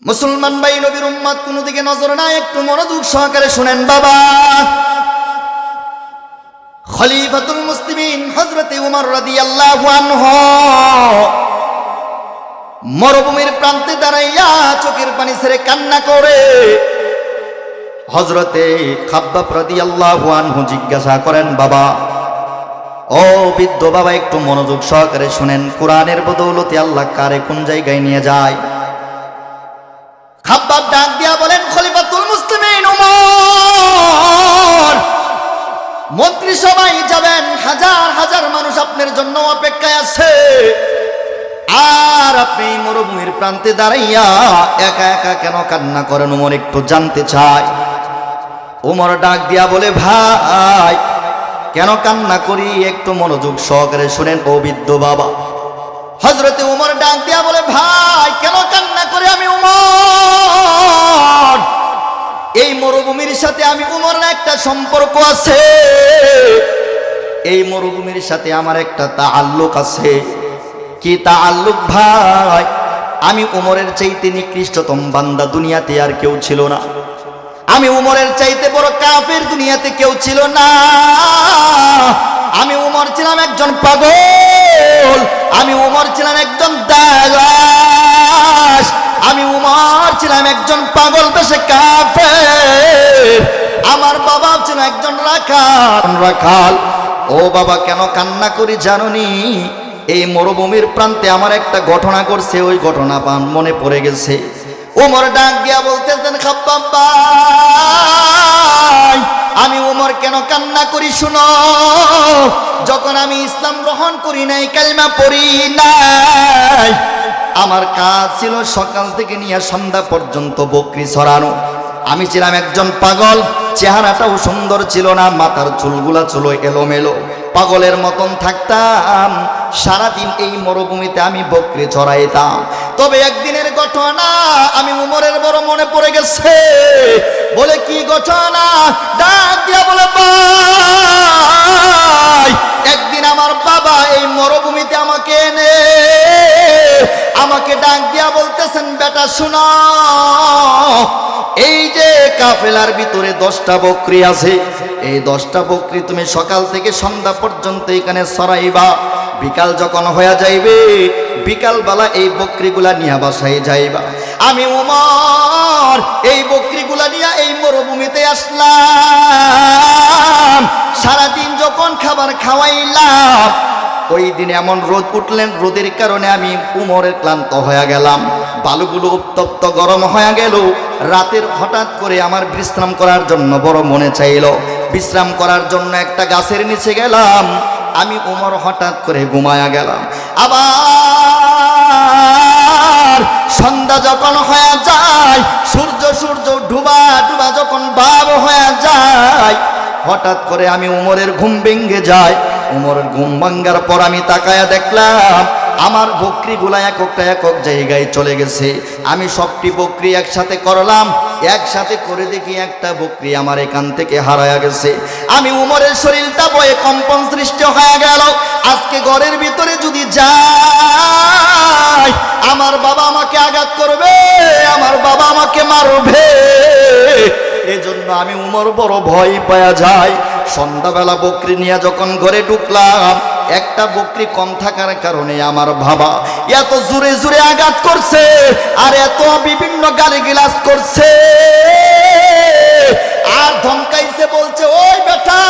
মুসলমান ভাই, নবীর উম্মত কোন দিকে নজর না, একটু মনোযোগ সহকারে শুনেন বাবা। খলিফাতুল মুসলিমিন হযরতে উমর রাদিয়াল্লাহু আনহু মরুভূমির প্রান্তে দাঁড়াইয়া চোখের পানি ছেড়ে কান্না করে হযরতে খাব্বাব রাদিয়াল্লাহু আনহু জিজ্ঞাসা করেন, বাবা, ও বৃদ্ধ বাবা, একটু মনোযোগ সহকারে শুনেন, কোরআনের বদৌলতে আল্লাহ কারে কোন জায়গায় নিয়ে যায়। খাব্বাব ডাক দিয়া বলেন, খলিফাতুল মুসলিমিন উমর, মন্ত্রী সবাই যাবেন, হাজার হাজার মানুষ আপনার জন্য অপেক্ষায় আছে, আর আপনি মরুভূমির প্রান্তে দাঁড়াইয়া একা একা কেন কান্না করেন? উমর একটু জানতে চায়। উমর ডাক দিয়া বলে, ভাই, কেন কান্না করি একটু মনোযোগ সহকারে শুনেন ও বৃদ্ধ বাবা। হযরতে উমর ডাক দিয়া বলে, ভাই, কেন কান্না করে? আমি উমর, এই মরুভূমির সাথে আমি উমরের একটা সম্পর্ক আছে, এই মরুভূমির সাথে আমার একটা তাআল্লুক আছে। কি তাআল্লুক ভাই? আমি উমরের চাইতে নিকৃষ্টতম বান্দা দুনিয়াতে আর কেউ ছিল না, আমি উমরের চাইতে বড় কাফের দুনিয়াতে কেউ ছিল না। আমি উমর ছিলাম একজন পাগল, আমি উমর ছিলাম একজন দাগাস, আমি উমর ছিলাম একজন পাগল বেশে কাফের, আমার বাবা ছিল একজন রাখাল। ও বাবা, কেন কান্না করি জানোনি? এই মরুভূমির প্রান্তে আমার একটা ঘটনা করছে, ওই ঘটনা মনে পড়ে গেছে। উমর ডাক দিয়া বলতেছেন, খাব্বাব ভাই, আমি উমর কেন কান্না করি শুনো। যখন আমি ইসলাম গ্রহণ করি নাই, কালিমা পড়ি নাই, আমার কাজ ছিল সকাল থেকে নিয়ে সন্ধ্যা পর্যন্ত বকরি চড়ানো। আমি ছিলাম একজন পাগল, চেহারাটাও সুন্দর ছিল না, মাথার চুলগুলা ছিল এলোমেলো, পাগলের মতন থাকতাম। সারাদিন এই মরুভূমিতে আমি বকরি চড়াইতাম। তবে একদিনের ঘটনা আমি উমরের বড় মনে পড়ে গেছে। বলে, কি ঘটনা? ডাক দিয়া বলে, ভাই, একদিন আমার বাবা এই মরুভূমিতে আমাকে এনে আমাকে ডাক দিয়া বলতেছেন, বেটা শোনো, এই যে কাফেলার ভিতরে 10টা বকরি আছে, এই 10টা বকরি তুমি সকাল থেকে সন্ধ্যা পর্যন্ত এখানে চড়াইবা, বিকাল যখন হয়ে যাইবে, বিকাল বেলা এই বকরিগুলা নিয়ে বাসায় যাইবা। আমি উমর এই বকরিগুলা নিয়ে এই মরুভূমিতে আসলাম। সারাদিন যখন খাবার খাওয়াইলাম, ওই দিন এমন রোদ উঠলেন, রোদের কারণে আমি উমরের ক্লান্ত হয়ে গেলাম, বালুগুলো উত্তপ্ত গরম হয়ে গেল। রাতের হঠাৎ করে আমার বিশ্রাম করার জন্য বড় মনে চাইল, বিশ্রাম করার জন্য একটা গাছের নিচে গেলাম। আমি উমর হঠাৎ করে ঘুমায়া গেলাম। আবার সন্ধ্যা যখন হয়ে যায়, সূর্য ডুবা ডুবা যখন ভাব হয়ে যায়, হঠাৎ করে আমি উমরের ঘুম ভেঙে যায়। উমরের ঘুম ভাঙ্গার পর আমি তাকায়া দেখলাম আমার বকরিগুলা একক জায়গায় চলে গেছে। আমি সবটি বকরি একসাথে করলাম, একসাথে করে দেখি একটা বকরি আমার এখান থেকে হারায়া গেছে। আমি উমরের শরীরটা বয়ে কম্পন সৃষ্টি হয়ে গেল। আজকে ঘরের ভিতরে যদি যাই, আমার বাবা আমাকে আঘাত করবে, আমার বাবা আমাকে মারবে। এজন্য আমি উমর বড় ভয় পাওয়া যায়। সন্ধ্যাবেলা বকরি নিয়ে যখন ঘরে ঢুকলাম, একটা বকরি কম থাকার কারণে আমার বাবা এত জোরে জোরে আঘাত করছে আর এত বিভিন্ন গালিগালাজ করছে আর ধমকাইছে, বলছে, ওই বেটা,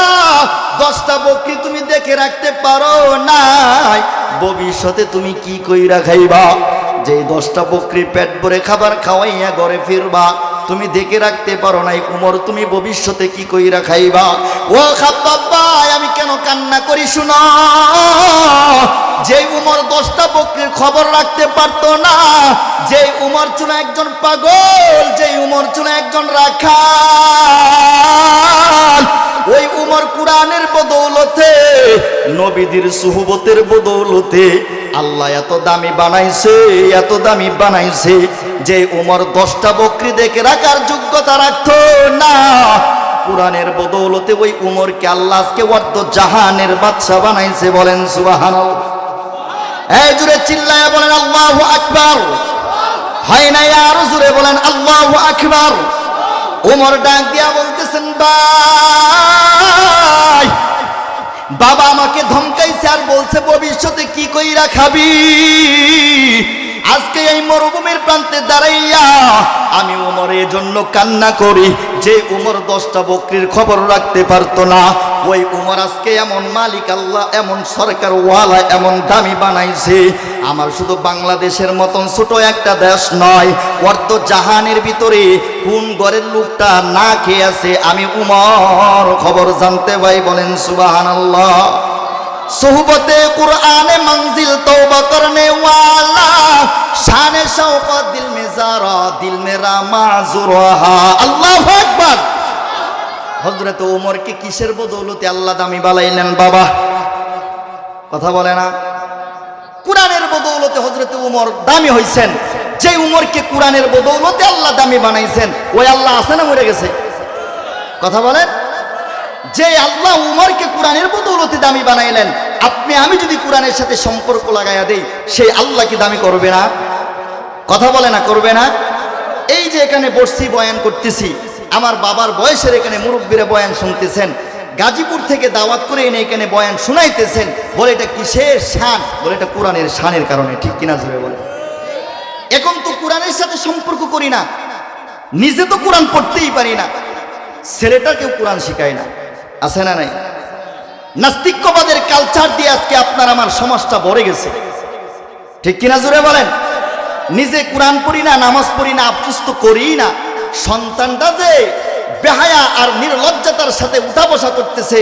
10টা বকরি তুমি দেখে রাখতে পারো নাই, ভবিষ্যতে তুমি কি কইরা খাইবা? যে 10টা বকরি পেট ভরে খাবার খাওয়াইয়া ঘরে ফিরবা, তুমি দেখে রাখতে পারো নাই, উমর তুমি ভবিষ্যতে কি কইরা খাইবা? ও খাব্বাব ভাই, আমি কেন কান্না করি শুনো। যে উমর 10টা বকরির খবর রাখতে পারতো না, যে উমর ছিল একজন পাগল, যে উমর ছিল একজন রাখাল, ওই উমর কোরআনের বদৌলতে, নবীদের সুহবতের বদৌলতে আল্লাহ এত দামি বানাইছে, এত দামি বানাইছে যে উমর 10টা বকরি দেখে রাখার যোগ্যতা রাখতো না। কোরআনের বদৌলতে ওই উমরকে আল্লাহ আজকে অর্ধ জাহানের বাদশা বানাইছে। বলেন সুবহানাল্লাহ। এই জুড়ে চিল্লায়া বলেন আল্লাহু আকবার। হয় না? আরো জোরে বলেন আল্লাহু আকবার। ওমর ডাক দিয়া বলতেছেন, ভাই বাবা আমাকে ধমকাইছে আর বলছে ভবিষ্যতে কি কইরা খাবি। আজকে এই মরুভূমির প্রান্তে দাঁড়াইয়া আমি উমরের জন্য কান্না করি। যে উমর 10টা বকরির খবর রাখতে পারতো না, ওই উমর আজকে এমন মালিক আল্লাহ, এমন সরকার ওয়ালা, এমন দামি বানাইছে। আমার শুধু বাংলাদেশের মতন ছোট একটা দেশ নয়, অর্ধ জাহানের ভিতরে কোন ঘরের লোকটা না খেয়ে আছে আমি উমর খবর জানতে পাই। বলেন সুবহানাল্লাহ। সোহবতে কুরআনে मंजिल तौबा करने वाला शान शौकत दिल में जरा दिल मेरा माजुरहा। अल्लाहु আকবার। হযরত ওমরকে কিসের বদৌলতে আল্লাহ দামি বানাইলেন বাবা? কথা বলে না? কুরআনের বদৌলতে হযরত ওমর দামি হইছেন। যে উমরকে কুরআনের বদৌলতে আল্লাহ দামি বানাইছেন, ওই আল্লাহ আছে না মরে গেছে? কথা বলেন। যে আল্লাহ উমরকে কুরআনের বদৌলতে দামি বানাইলেন, আপনি আমি যদি কুরআনের সাথে সম্পর্ক লাগাইয়া দেই, সেই আল্লাহ কি দামি করবে না? কথা বলে না, করবে না? এই যে এখানে বসছি বয়ান করতেছি, আমার বাবার বয়সের এখানে মুরব্বীরা বয়ান শুনতেছেন, গাজীপুর থেকে দাওয়াত করে এনে এখানে বয়ান শুনাইতেছেন, বলে এটা কিসের শান? বলে এটা কোরআনের শানের কারণে। ঠিক কিনা জোরে বলে? এখন তো কোরআনের সাথে সম্পর্ক করি না, নিজে তো কোরআন পড়তেই পারি না, ছেলেটাকেও কোরআন শিখায় না। আছে না নাই? নাস্তিক্যবাদের কালচার দিয়ে আজকে আপনার আমার সমাজটা ভরে গেছে। ঠিক কিনা জোরে বলেন? নিজে কোরআন পড়ি না, নামাজ পড়ি না, আফসোস তো করি না। সন্তানটা যে বেহায়া আর নির্লজ্জতার সাথে উঠা বসা করতেছে,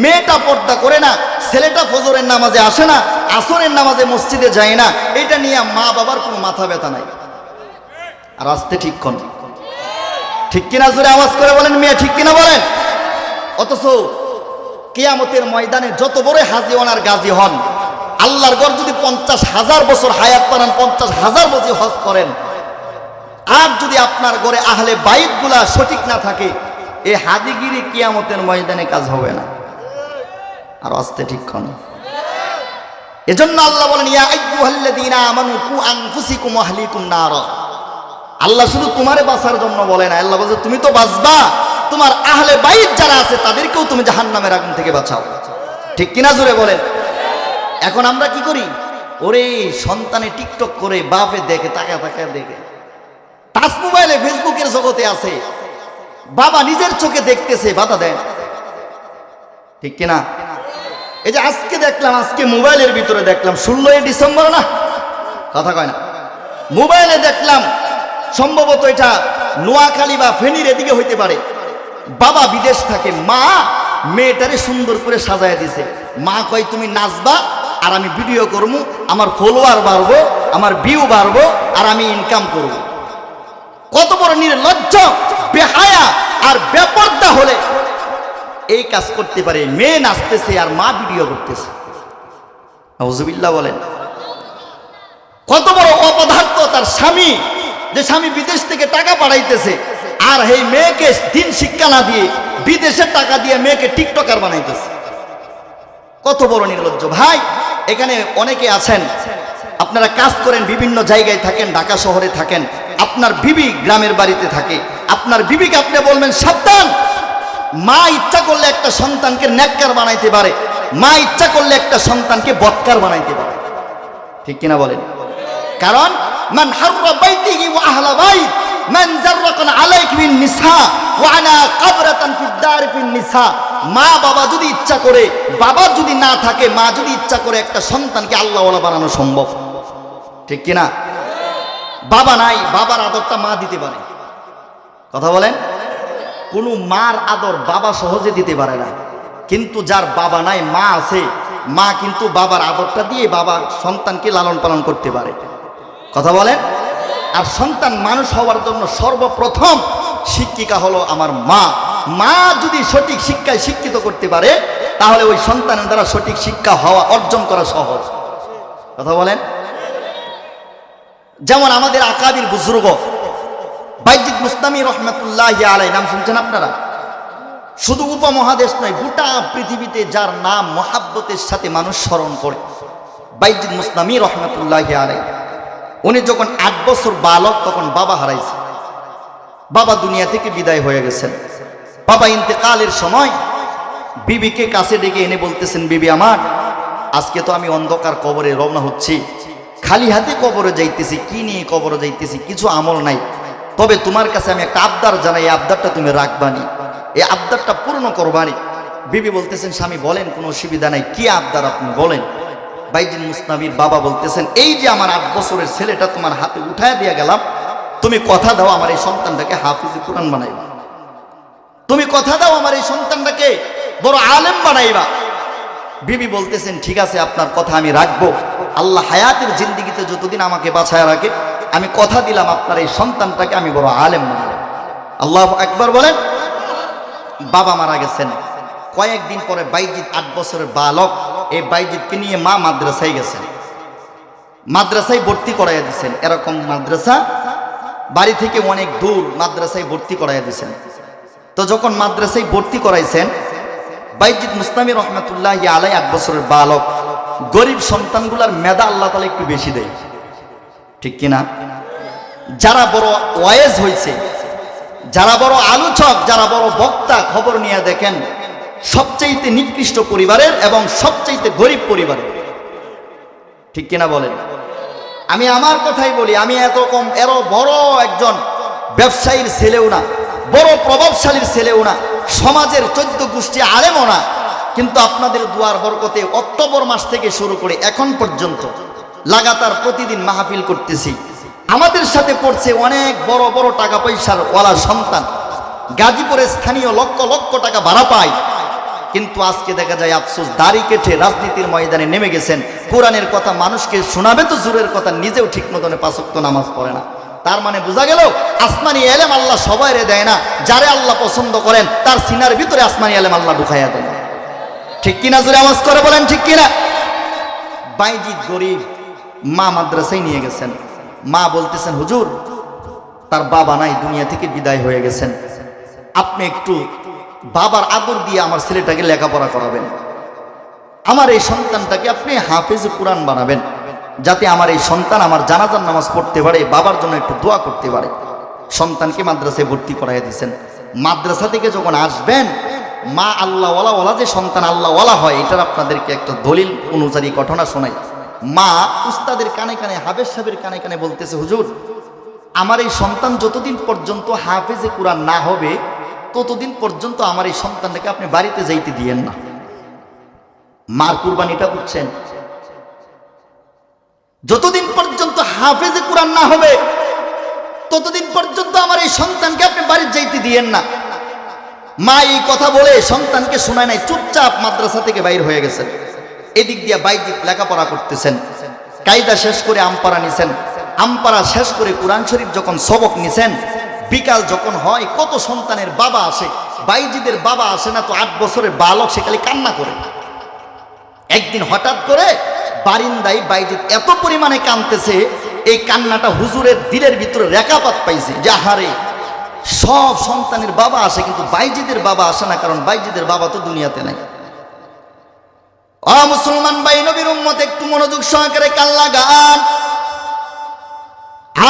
মেয়েটা পর্দা করে না, ছেলেটা ফজরের নামাজে আসে না, আসরের নামাজে মসজিদে যায় না, এটা নিয়ে মা বাবার কোনো মাথা ব্যথা নাই। আর আসতে ঠিক কোন? ঠিক কিনা জোরে আওয়াজ করে বলেন মেয়ে, ঠিক কিনা বলেন? অথচ কিয়ামতের ময়দানে যত বড় হাজি হন আর গাজী হন, আল্লাহর ঘর যদি 50,000 বছর হায়াত পান, 50,000 বছর হজ করেন, আর যদি আপনার ঘরে আহলে বাইত গুলা সঠিক না থাকে, এই হাজিগিরি কিয়ামতের ময়দানে কাজ হবে না। আর আসতে ঠিক কোন? এজন্য আল্লাহ বলেন, ইয়া আইয়ুহাল্লাযীনা আমানু কু আনফুসাকুম ওয়া আহলিকুম নারা। আল্লাহ শুধু তোমারে বাঁচার জন্য বলে না, আল্লাহ বলছে তুমি তো বাঁচবা, তোমার আহলে বাইত যারা আছে তাদেরকেও তুমি জাহান্নামের আগুন থেকে বাঁচাও। ঠিক কিনা জোরে বলেন? এখন আমরা কি করি? ওরে সন্তানে টিকটক করে বাপে দেখে, তাকা তাকা দেখে, টাচ মোবাইলে ফেসবুকের জগতে আছে, বাবা নিজের চোখে দেখতেছে, বাধা দেয়। ঠিক কিনা? এই যে আজকে দেখলাম, আজকে মোবাইলের ভিতরে দেখলাম 16 ডিসেম্বর না, কথা কয় না, মোবাইলে দেখলাম, সম্ভবত এটা নোয়াখালী বা ফেনীর এদিকে হইতে পারে, বাবা বিদেশ থাকে, মা মেয়েটারে সুন্দর করে সাজায় দিছে। মা কয় তুমি নাচবা আর আমি ভিডিও করবো, আমার ফলোয়ার বাড়বো, আমার ভিউ বাড়বো, আর আমি ইনকাম করব। কত বড় নির্লজ্জ, বেহায়া আর বেপরদা হলে এই কাজ করতে পারে? মেয়ে নাচতেছে আর মা ভিডিও করতেছে। নাউজুবিল্লাহ বলেন। কত বড় অপদার্থ তার স্বামী, যে স্বামী বিদেশ থেকে টাকা পাঠাইতেছে, আর এই মেয়েকে দিন শিক্ষা না দিয়ে বিদেশের টাকা দিয়ে মেয়েকে টিকটকার বানাইতেছে। কত বড় নির্লজ্জ ভাই! এখানে অনেকে আছেন, আপনারা কাজ করেন, বিভিন্ন জায়গায় থাকেন, ঢাকা শহরে থাকেন, আপনার বিবি গ্রামের বাড়িতে থাকে, আপনার বিবিকে আপনি বলবেন সাবধান। মা ইচ্ছা করলে একটা সন্তানকে নেককার বানাইতে পারে, মা ইচ্ছা করলে একটা সন্তানকে বদকার বানাইতে পারে। ঠিক কিনা বলেন? কারণ মান হাররা বাইতিহি ওয়া আহলা বাইত মান জাররাকান আলাইক বিন নিসা ওয়া আনা কাবরাতান ফিদ দার ফিন নিসা। মা বাবা যদি ইচ্ছা করে, বাবা যদি না থাকে, মা যদি ইচ্ছা করে, একটা সন্তানকে আল্লাহওয়ালা বানানো সম্ভব। ঠিক কিনা? বাবা নাই, বাবার আদরটা মা দিতে পারে। কথা বলেন? কোনো মার আদর বাবা সহজে দিতে পারে না, কিন্তু যার বাবা নাই, মা আছে, মা কিন্তু বাবার আদরটা দিয়ে বাবা সন্তানকে লালন পালন করতে পারে। কথা বলেন? আর সন্তান মানুষ হওয়ার জন্য সর্বপ্রথম শিক্ষিকা হলো আমার মা। মা যদি সঠিক শিক্ষায় শিক্ষিত করতে পারে, তাহলে ওই সন্তানের দ্বারা সঠিক শিক্ষা হওয়া, অর্জন করা সহজ। কথা বলেন? যেমন আমাদের আকাবির বুজুর্গ বাইজিদ মুস্তামি রহমাতুল্লাহি আলাইহি, নাম শুনছেন আপনারা? শুধু উপমহাদেশ নয়, গোটা পৃথিবীতে যার নাম মহাব্বতের সাথে মানুষ স্মরণ করে, বাইজিদ মুস্তামি রহমাতুল্লাহি আলাইহি। উনি যখন 8 বছর বালক তখন বাবা হারাইছে, বাবা দুনিয়া থেকে বিদায় হয়ে গেছেন। বাবা ইন্তেকালের সময় বিবিকে কাছে ডেকে এনে বলতেছেন, বিবি আমার, আজকে তো আমি অন্ধকার কবরে রওনা হচ্ছি, খালি হাতে কবরে যাইতেছি, কি নিয়ে কবরে যাইতেছি, কিছু আমল নাই, তবে তোমার কাছে আমি একটা আবদার জানাই, এই আবদারটা তুমি রাখবানি, এই আবদারটা পূর্ণ করবানি। বিবি বলতেছেন, স্বামী বলেন, কোনো অসুবিধা নাই, কি আবদার আপনি বলেন। বাইজিদ মুস্তামির বাবা বলতেছেন, এই যে আমার 8 বছরের ছেলেটা তোমার হাতে উঠায় দিয়ে গেলাম, তুমি কথা দাও আমার এই সন্তানটাকে হাফিজে কোরআন বানাইবা, তুমি কথা দাও আমার এই সন্তানটাকে বড় আলেম বানাইবা। বিবি বলতেছেন, ঠিক আছে, আপনার কথা আমি রাখবো, আল্লাহ হায়াতের জিন্দিগিতে যতদিন আমাকে বাঁচায় রাখে, আমি কথা দিলাম আপনার এই সন্তানটাকে আমি বড় আলেম বানাবো। আল্লাহু আকবার বলেন। বাবা মারা গেছেন, কয়েকদিন পরে বাইজিদ 8 বছরের বালক, এই বাইজিদকে নিয়ে মা মাদ্রাসায় গেছেন, মাদ্রাসায় ভর্তি করাইয়া দিচ্ছেন। এরকম মাদ্রাসা বাড়ি থেকে অনেক দূর, মাদ্রাসায় ভর্তি করাইয়া দিচ্ছেন। তো যখন মাদ্রাসায় ভর্তি করাইছেন, বাইজিদ মুস্তামি রহমতুল্লাহ আলাই 8 বছরের বালক, গরিব সন্তানগুলার মেধা আল্লাহ তাআলা একটু বেশি দেয়, ঠিক কিনা? যারা বড় ওয়াইজ হয়েছে, যারা বড় আলোচক, যারা বড় বক্তা, খবর নিয়ে দেখেন সবচাইতে নিকৃষ্ট পরিবারের এবং সবচাইতে গরিব পরিবারের, ঠিক কিনা বলেন? আমি আমার কথাই বলি, আমি এরও বড় একজন ব্যবসায়ীর ছেলেও না, বড় প্রভাবশালীর ছেলেও না, সমাজের 14 গোষ্ঠী আলেমও না, কিন্তু আপনাদের দুয়ার বরকতে অক্টোবর মাস থেকে শুরু করে এখন পর্যন্ত লাগাতার প্রতিদিন মাহফিল করতেছি। আমাদের সাথে পড়ছে অনেক বড় বড় টাকা পয়সার ওয়ালা সন্তান, গাজীপুরে স্থানীয় লক্ষ লক্ষ টাকা ভাড়া পায়, কিন্তু আজকে দেখা যায় আফসোস, দাড়ি কেটে রাজনীতির ময়দানে নেমে গেছেন। কোরআনের কথা মানুষকে শোনাবে তো জোরের কথা, নিজেও ঠিক মতনে 5 ওয়াক্ত নামাজ পড়ে না। তার মানে বোঝা গেল আসমানি এলেম আল্লাহ সবাইরে দেয় না, যারে আল্লাহ পছন্দ করেন তার সিনার ভিতরে আসমানি এলেম আল্লাহ ঢুকাইয়া দেন, ঠিক কিনা? জোরে আওয়াজ করে বলেন ঠিক কিনা? বাইজিদ গরিব, মা মাদ্রাসায় নিয়ে গেছেন। মা বলতেছেন, হুজুর তার বাবা নাই, দুনিয়া থেকে বিদায় হয়ে গেছেন, আপনি একটু বাবার আদর দিয়ে আমার ছেলেটাকে লেখাপড়া করাবেন, আমার এই সন্তানটাকে আপনি হাফেজে কোরআন বানাবেন, যাতে আমার এই সন্তান আমার জানাজার নামাজ পড়তে পারে, বাবার জন্য একটু দোয়া করতে পারে। সন্তানকে মাদ্রাসায় ভর্তি করাইয়া দিয়েছেন। মাদ্রাসা থেকে যখন আসবেন, মা আল্লাহওয়ালা যে সন্তান আল্লাহওয়ালা হয়, এটার আপনাদেরকে একটা দলিল অনুযায়ী ঘটনা শোনাই। মা উস্তাদের কানে কানে, হাফেজ সাহেবের কানে কানে বলতেছে, হুজুর আমার এই সন্তান যতদিন পর্যন্ত হাফেজে কোরআন না হবে, ততদিন পর্যন্ত আমার এই সন্তানটাকে আপনি বাড়িতে যাইতে দিয়েন না। মার কুরবানিটা বুঝছেন? যতদিন পর্যন্ত হাফেজে কোরআন না হবে, ততদিন পর্যন্ত আমার এই সন্তানকে আপনি বাড়িতে যাইতে দিয়েন না। মা এই কথা বলে সন্তানকে শোনায় নাই, চুপচাপ মাদ্রাসা থেকে বাইর হয়ে গেছেন। এদিক দিয়ে বাইজিদ লেখাপড়া করতেছেন, কায়দা শেষ করে আমপারা নিছেন। আমপারা শেষ করে কোরআন শরীফ যখন সবক নিছেন, বিকাল যখন হয়, কত সন্তানের বাবা আসে, বাইজিদের বাবা আসে না তো 8 বছরের বালক, সে খালি কান্না করে। একদিন হঠাৎ করে বারিন্দায় বাইজিদ এত পরিমাণে কাঁদতেছে, এই কান্নাটা হুজুরের দিলের ভিতরে রেখাপাত পাইছে, যে আহারে সব সন্তানের বাবা আসে কিন্তু বাইজিদের বাবা আসে না, কারণ বাইজিদের বাবা তো দুনিয়াতে নাই। মুসলমান ভাই, নবীর উম্মত একটু মনোযোগ সহকারে কান লাগান।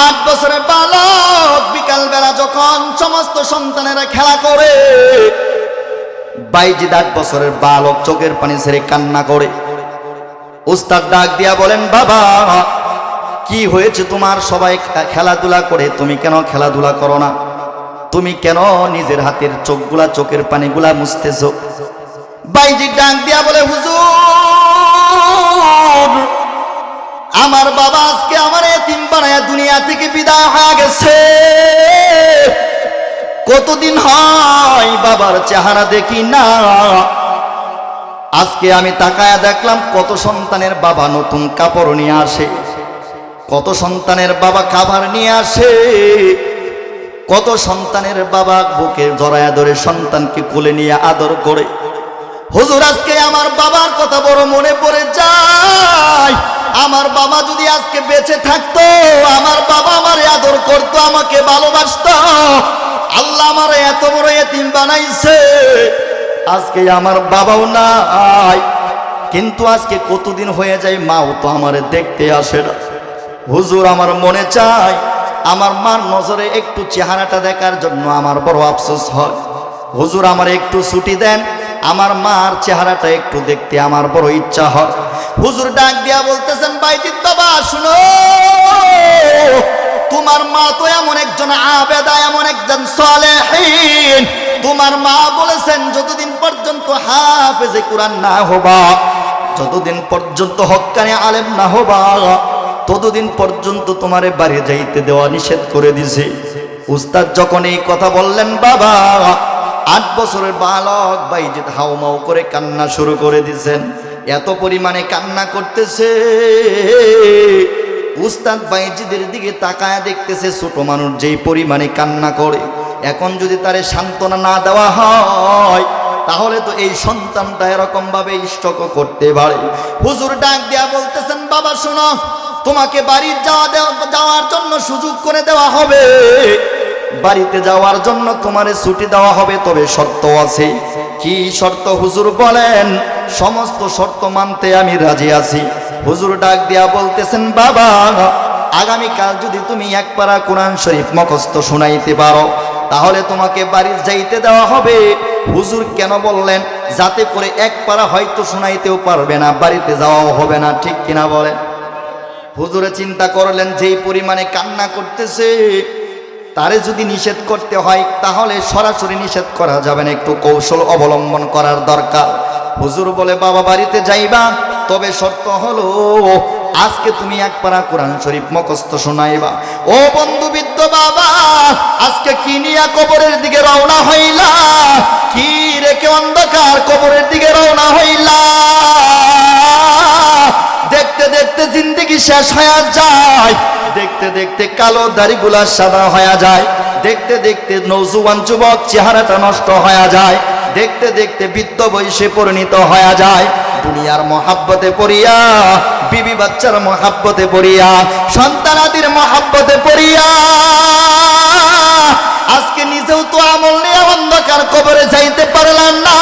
8 বছরের বালক বিকাল বেলা যখন সমস্ত সন্তানেরা খেলা করে, বাইজিদ 8 বছরের বালক চোখের পানি ছেড়ে কান্না করে। উস্তাদ ডাক দিয়া বলেন, বাবা কি হয়েছে তোমার? সবাই খেলাধুলা করে, তুমি কেন খেলাধুলা করো না? তুমি কেন নিজের হাতের চোখের পানিগুলা মুছতেছো? বাইজিদ ডাক দিয়া বলে, হুজুর আমার বাবা আজকে আমার এতিম বানায়া দুনিয়া থেকে বিদায় হয়ে গেছে। কতদিন হয় বাবার চেহারা দেখি না। আজকে আমি তাকায়া দেখলাম কত সন্তানের বাবা নতুন কাপড় নিয়ে আসে, কত সন্তানের বাবা খাবার নিয়ে আসে, কত সন্তানের বাবা বুকে জড়ায়া ধরে সন্তানকে কোলে নিয়ে আদর করে। হুজুর আজকে আমার বাবার কথা বড় মনে পড়ে যায়। আমার বাবা যদি আজকে বেঁচে থাকতো, আমার বাবা আমারে আদর করতো, আমাকে ভালোবাসতো। আল্লাহ আমারে এত বড় এতিম বানাইছে, আজকে আমার বাবাও নাই, কিন্তু আজকে কতদিন হয়ে যায় মাও তো আমারে দেখতে আসে না। হুজুর আমার মনে চায় আমার মার নজরে একটু চেহারাটা দেখার জন্য আমার বড় আফসোস হয়। হুজুর আমার একটু ছুটি দেন, আমার মার চেহারাটা একটু দেখতে আমার বড় ইচ্ছা হয়। হুজুর ডাক দিয়া বলতেছেন, বাইজিৎ বাবা শুনো, তোমার মা তো এমন একজন আবেদা, এমন একজন সালেহীন। তোমার মা বলেছেন যতদিন পর্যন্ত হাফেজে কোরআন না হবা, যতদিন পর্যন্ত হক্কানি আলেম না হবা, ততদিন পর্যন্ত তোমারে বাড়ি যাইতে দেওয়া নিষেধ করে দিছে। উস্তাদ যখন এই কথা বললেন, বাবা 8 বছরের বালক বাইজিৎ হাউমাউ করে কান্না শুরু করে দিছেন। এত পরিমাণে কান্না করতেছে, উস্তাদ বাইজিদের দিকে তাকায় দেখতেছে ছোট মানুষ যেই পরিমাণে কান্না করে, এখন যদি তারে সান্ত্বনা না দেওয়া হয় তাহলে তো এই সন্তানটা এরকম ভাবে স্ট্রোক করতে পারে। হুজুর ডাক দিয়া বলতেছেন, বাবা শোনো, তোমাকে বাড়ির যাওয়ার জন্য সুযোগ করে দেওয়া হবে, বাড়িতে যাওয়ার জন্য তোমারে ছুটি দেওয়া হবে, তবে শর্ত আছে। কি শর্ত হুজুর বলেন? সমস্ত শর্ত মানতে আমি রাজি আছি। হুজুর ডাক দিয়া বলতেছেন, বাবা আগামীকাল যদি তুমি এক পারা কোরআন শরীফ মুখস্থ শোনাইতে পারো তাহলে তোমাকে বাড়ির যাইতে দেওয়া হবে। হুজুর কেন বললেন? যাতে করে এক পারা হয়তো শোনাইতেও পারবে না, বাড়িতে যাওয়াও হবে না, ঠিক কিনা বলেন? হুজুরে চিন্তা করলেন যেই পরিমাণে কান্না করতেছে, তারে যদি নিষেধ করতে হয় তাহলে সরাসরি নিষেধ করা যাবে না, একটু কৌশল অবলম্বন করার দরকার। হুজুর বলে, বাবা বাড়িতে যাইবা, তবে শর্ত হলো আজকে তুমি এক পারা কোরআন শরীফ মুখস্থ শোনাইবা। ও বন্ধু বৃদ্ধ বাবা, আজকে কি নিয়া কবরের দিকে রওনা হইলা? কি রেখে অন্ধকার কবরের দিকে রওনা হইলা? দেখতে দেখতে জিন্দেগি শেষ হয়ে যায়, দেখতে দেখতে কালো দাড়িগুলা সাদা হয়ে যায়, দেখতে দেখতে নওজোয়ান যুবক চেহারাটা নষ্ট হয়ে যায়, দেখতে দেখতে বৃদ্ধ বয়সে পরিণত হয়ে যায়। দুনিয়ার মহাব্বতে পড়িয়া, বিবি বাচ্চার মহাব্বতে পড়িয়া, সন্তানাদির মহাব্বতে পড়িয়া আজকে নিজেও তো আমল নিয়ে অন্ধকার কবরে যাইতে পারলাম না,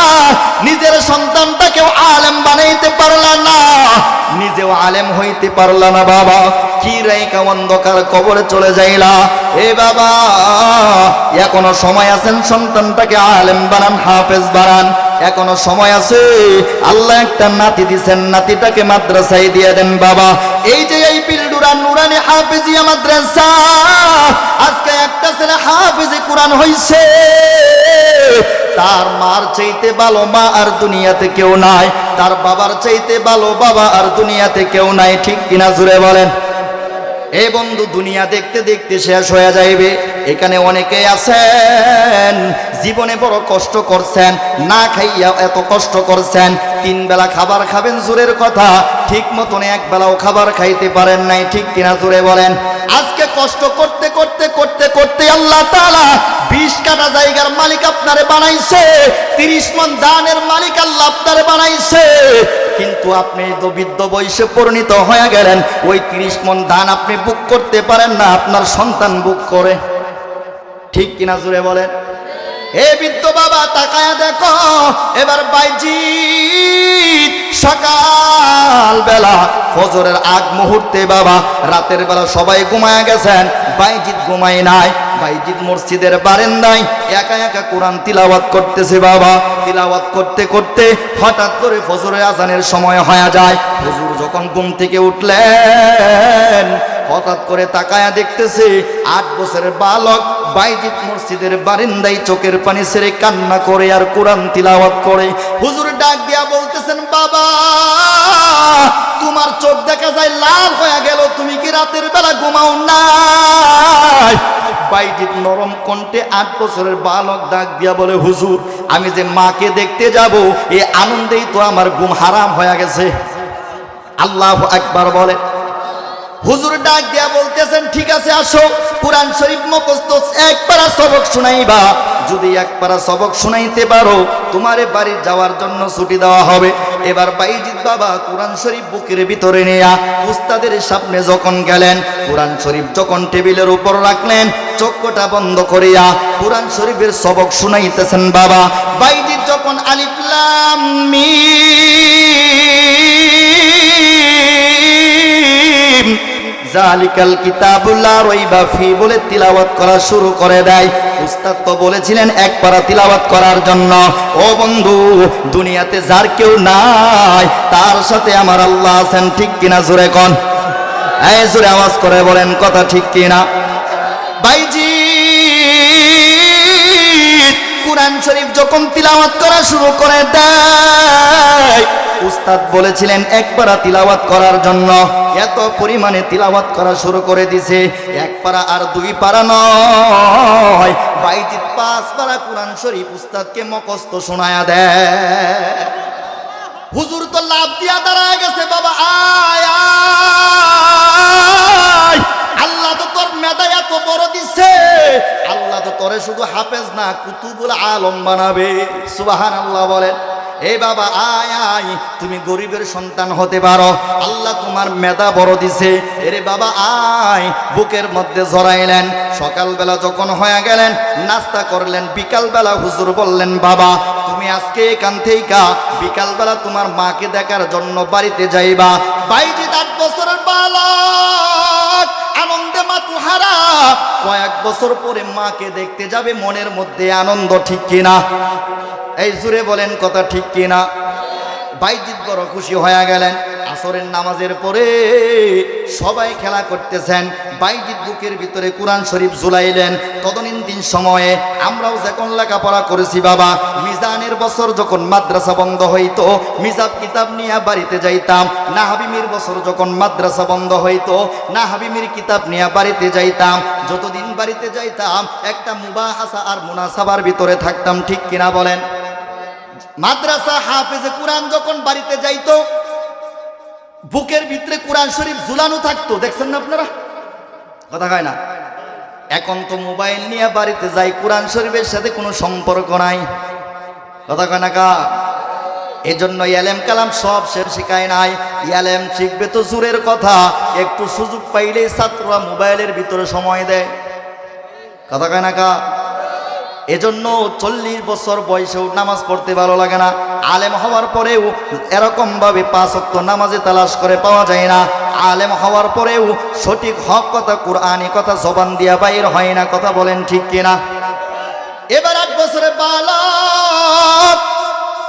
নিজের সন্তানটাকেও আলেম বানাইতে পারলাম না, নিজেও আলেম হইতে পারলা না। বাবা কি রাইকা অন্ধকার কবরে চলে যাইলা? এ বাবা এখনো সময় আছেন, সন্তানটাকে আলেম বানান, হাফেজ বানান, এখনো সময় আছে। আল্লাহ একটা নাতি দিছেন, নাতিটাকে মাদ্রাসায় দিয়ে দেন। বাবা এই যে এই পিলডুরা নুরানি হাফেজিয়া মাদ্রাসা, আজকে একটা ছেলে হাফেজে কোরআন হইছে, তার মার চাইতে ভালো মা আর দুনিয়াতে কেউ নাই, তার বাবার চাইতে ভালো বাবা আর দুনিয়াতে কেউ নাই, ঠিক কিনা জুড়ে বলেন? এ বন্ধু দুনিয়া দেখতে দেখতে শেষ হয়ে যাইবে। এখানে অনেকে আছেন জীবনে বড় কষ্ট করছেন, না খাইয়া এত কষ্ট করছেন, 3 বেলা খাবার খাবেন জোরের কথা, ঠিক মতন এক বেলাও খাবার খাইতে পারেন নাই, ঠিক কিনা জোরে বলেন? আজকে কষ্ট করতে করতে করতে করতে আল্লাহ তাআলা 20 কাঠা জায়গার মালিক আপনারে বানাইছে, 30 মণ দানের মালিক আল্লাহ আপনারে বানাইছে, কিন্তু আপনি তো বৃদ্ধ বয়সে পরিণত হয়ে গেলেন, ওই 30 মণ ধান আপনি বুক করতে পারেন না, আপনার সন্তান বুক করে, ঠিক কিনা জুড়ে বলেন? হে বৃদ্ধ বাবা তাকায়া দেখো, এবার বাইজিৎ সকাল বেলা ফজরের আগ মুহূর্তে, বাবা রাতের বেলা সবাই ঘুমায়া গেছেন, বাইজিৎ ঘুমায় নাই, বাইজিৎ মসজিদের বারান্দায় একা একা কোরআন তিলাওয়াত করতেছে। বাবা তিলাওয়াত করতে করতে হঠাৎ করে ফজরের আজানের সময় হয়ে যায়। হুজুর যখন ঘুম থেকে উঠলেন, হঠাৎ করে তাকায়া দেখতেছে 8 বছরের বালক বাইজিৎ মসজিদের বারান্দায় চোখের পানি ছেড়ে কান্না করে আর কোরআন তিলাওয়াত করে। হুজুর ডাক দিয়া বলতেছেন, বাবা তোমার চোখ দেখা যায় লাল হয়ে গেল, তুমি কি রাতের বেলা ঘুমাও নাই? বাইজিৎ নরম কণ্ঠে 8 বছরের বালক ডাক দিয়া বলে, হুজুর আমি যে মাকে দেখতে যাব এই আনন্দেই তো আমার ঘুম হারাম হয়ে গেছে। আল্লাহু আকবার বলে। হুজুর ডাক দিয়া বলতেছেন, ঠিক আছে আসো, কোরআন শরীফ মুখস্থ এক পারা সবক শুনাইবা, যদি এক পারা সবক শুনাইতে পারো তোমারে বাড়ি যাওয়ার জন্য ছুটি দেওয়া হবে। এবার বাইজিৎ বাবা কোরআন শরীফ বুকের ভিতরে নিয়া উস্তাদের সামনে যখন গেলেন, কোরআন শরীফ যখন টেবিলের উপর রাখলেন, চক্ষুটা বন্ধ করিয়া কোরআন শরীফের সবক শুনাইতেছেন। বাবা বাইজিৎ যখন আলিফ লাম মিম জালিকাল কিতাবুল লা রাইবা ফি বলে তিলাওয়াত করা শুরু করে দেয়। উস্তাদ তো বলেছিলেন এক পারা তিলাওয়াত করার জন্য। ও বন্ধু, দুনিয়াতে যার কেউ নাই তার সাথে আমার আল্লাহ আছেন, ঠিক কিনা? জোরে কোন, এই জোরে আওয়াজ করে বলেন কথা ঠিক কিনা? ভাইজি, কুরআন শরীফ যখন তিলাওয়াত করা শুরু করে দেয়, উস্তাদ বলেছিলেন একবার তিলাওয়াত করার জন্য। এত পরিমাণে তিলাওয়াত করা শুরু করে দিছে, এক পারা আর দুই পারা নয়, বাইজিৎ 5 পারা কুরআন শরীফ উস্তাদকে মুখস্থ শোনায়া দেয়। হুজুর তো লাভ দিয়া দাঁড়ায় গেছে, বাবা আয় আয়, আল্লাহ তো তোর মেধা এত বড় দিছে, আল্লাহ তো তোরে শুধু হাফেজ না কুতুবুল আলম বানাবে। সুবহানাল্লাহ বলেন। এই বাবা আয় আয়, তুমি গরিবের সন্তান হতে পারো, আল্লাহ তোমার মেধা বড় দিছে। এরে বাবা আয়, বুকের মধ্যে জড়াইলেন। সকালবেলা যখন হয়ে গেলেন, নাস্তা করলেন। বিকালবেলা হুজুর বললেন, বাবা তুমি আজকে এখান থেকে বিকালবেলা তোমার মাকে দেখার জন্য বাড়িতে যাইবা। বাইজিৎ 8 বছরের বালক, আনন্দে মাতুহারা। কয়েক বছর পরে মাকে দেখতে যাবে, মনের মধ্যে আনন্দ, ঠিক কিনা? এই জুড়ে বলেন কথা ঠিক কিনা? বাইজিৎ বড় খুশি হয়ে গেলেন। আসরের নামাজের পরে সবাই খেলা করতেছেন, বাইজিৎ বুকের ভিতরে কুরআন শরীফ ঝুলাইলেন। তদনীতিন সময়ে আমরাও যখন লেখাপড়া করেছি বাবা, মিজানের বছর যখন মাদ্রাসা বন্ধ হইতো, মিজাব কিতাব নিয়ে বাড়িতে যাইতাম। নাহাবিমির বছর যখন মাদ্রাসা বন্ধ হইতো, নাহাবিমির কিতাব নিয়ে বাড়িতে যাইতাম। যতদিন বাড়িতে যাইতাম একটা মুবাহাসা আর মুনাসাবার ভিতরে থাকতাম, ঠিক কিনা বলেন? মাদ্রাসা হাফেজে কুরআন যখন বাড়িতে যাইতো, বুকের ভিতরে কুরআন শরীফ ঝুলানো থাকতো, দেখছেন না আপনারা? কথা কয় না? এখন তো মোবাইল নিয়ে বাড়িতে যাই, কুরআন শরীফের সাথে কোনো সম্পর্ক নাই। কথা কয় না কা? এজন্য এলেম কালাম সব সে শিখায় নাই। এলেম শিখবে তো জোরের কথা, একটু সুযোগ পাইলেই ছাত্ররা মোবাইলের ভিতরে সময় দেয়। কথা কয় না কা? এজন্য 40 বছর বয়সেও নামাজ পড়তে ভালো লাগে না। আলেম হওয়ার পরেও এরকম ভাবে 5 ওয়াক্ত নামাজে তালাশ করে পাওয়া যায় না। আলেম হওয়ার পরেও সঠিক হক কথা, কুরআনি কথা জবান দিয়া বাইর হয় না। কথা বলেন ঠিক কিনা? এবার 8 বছরের বালক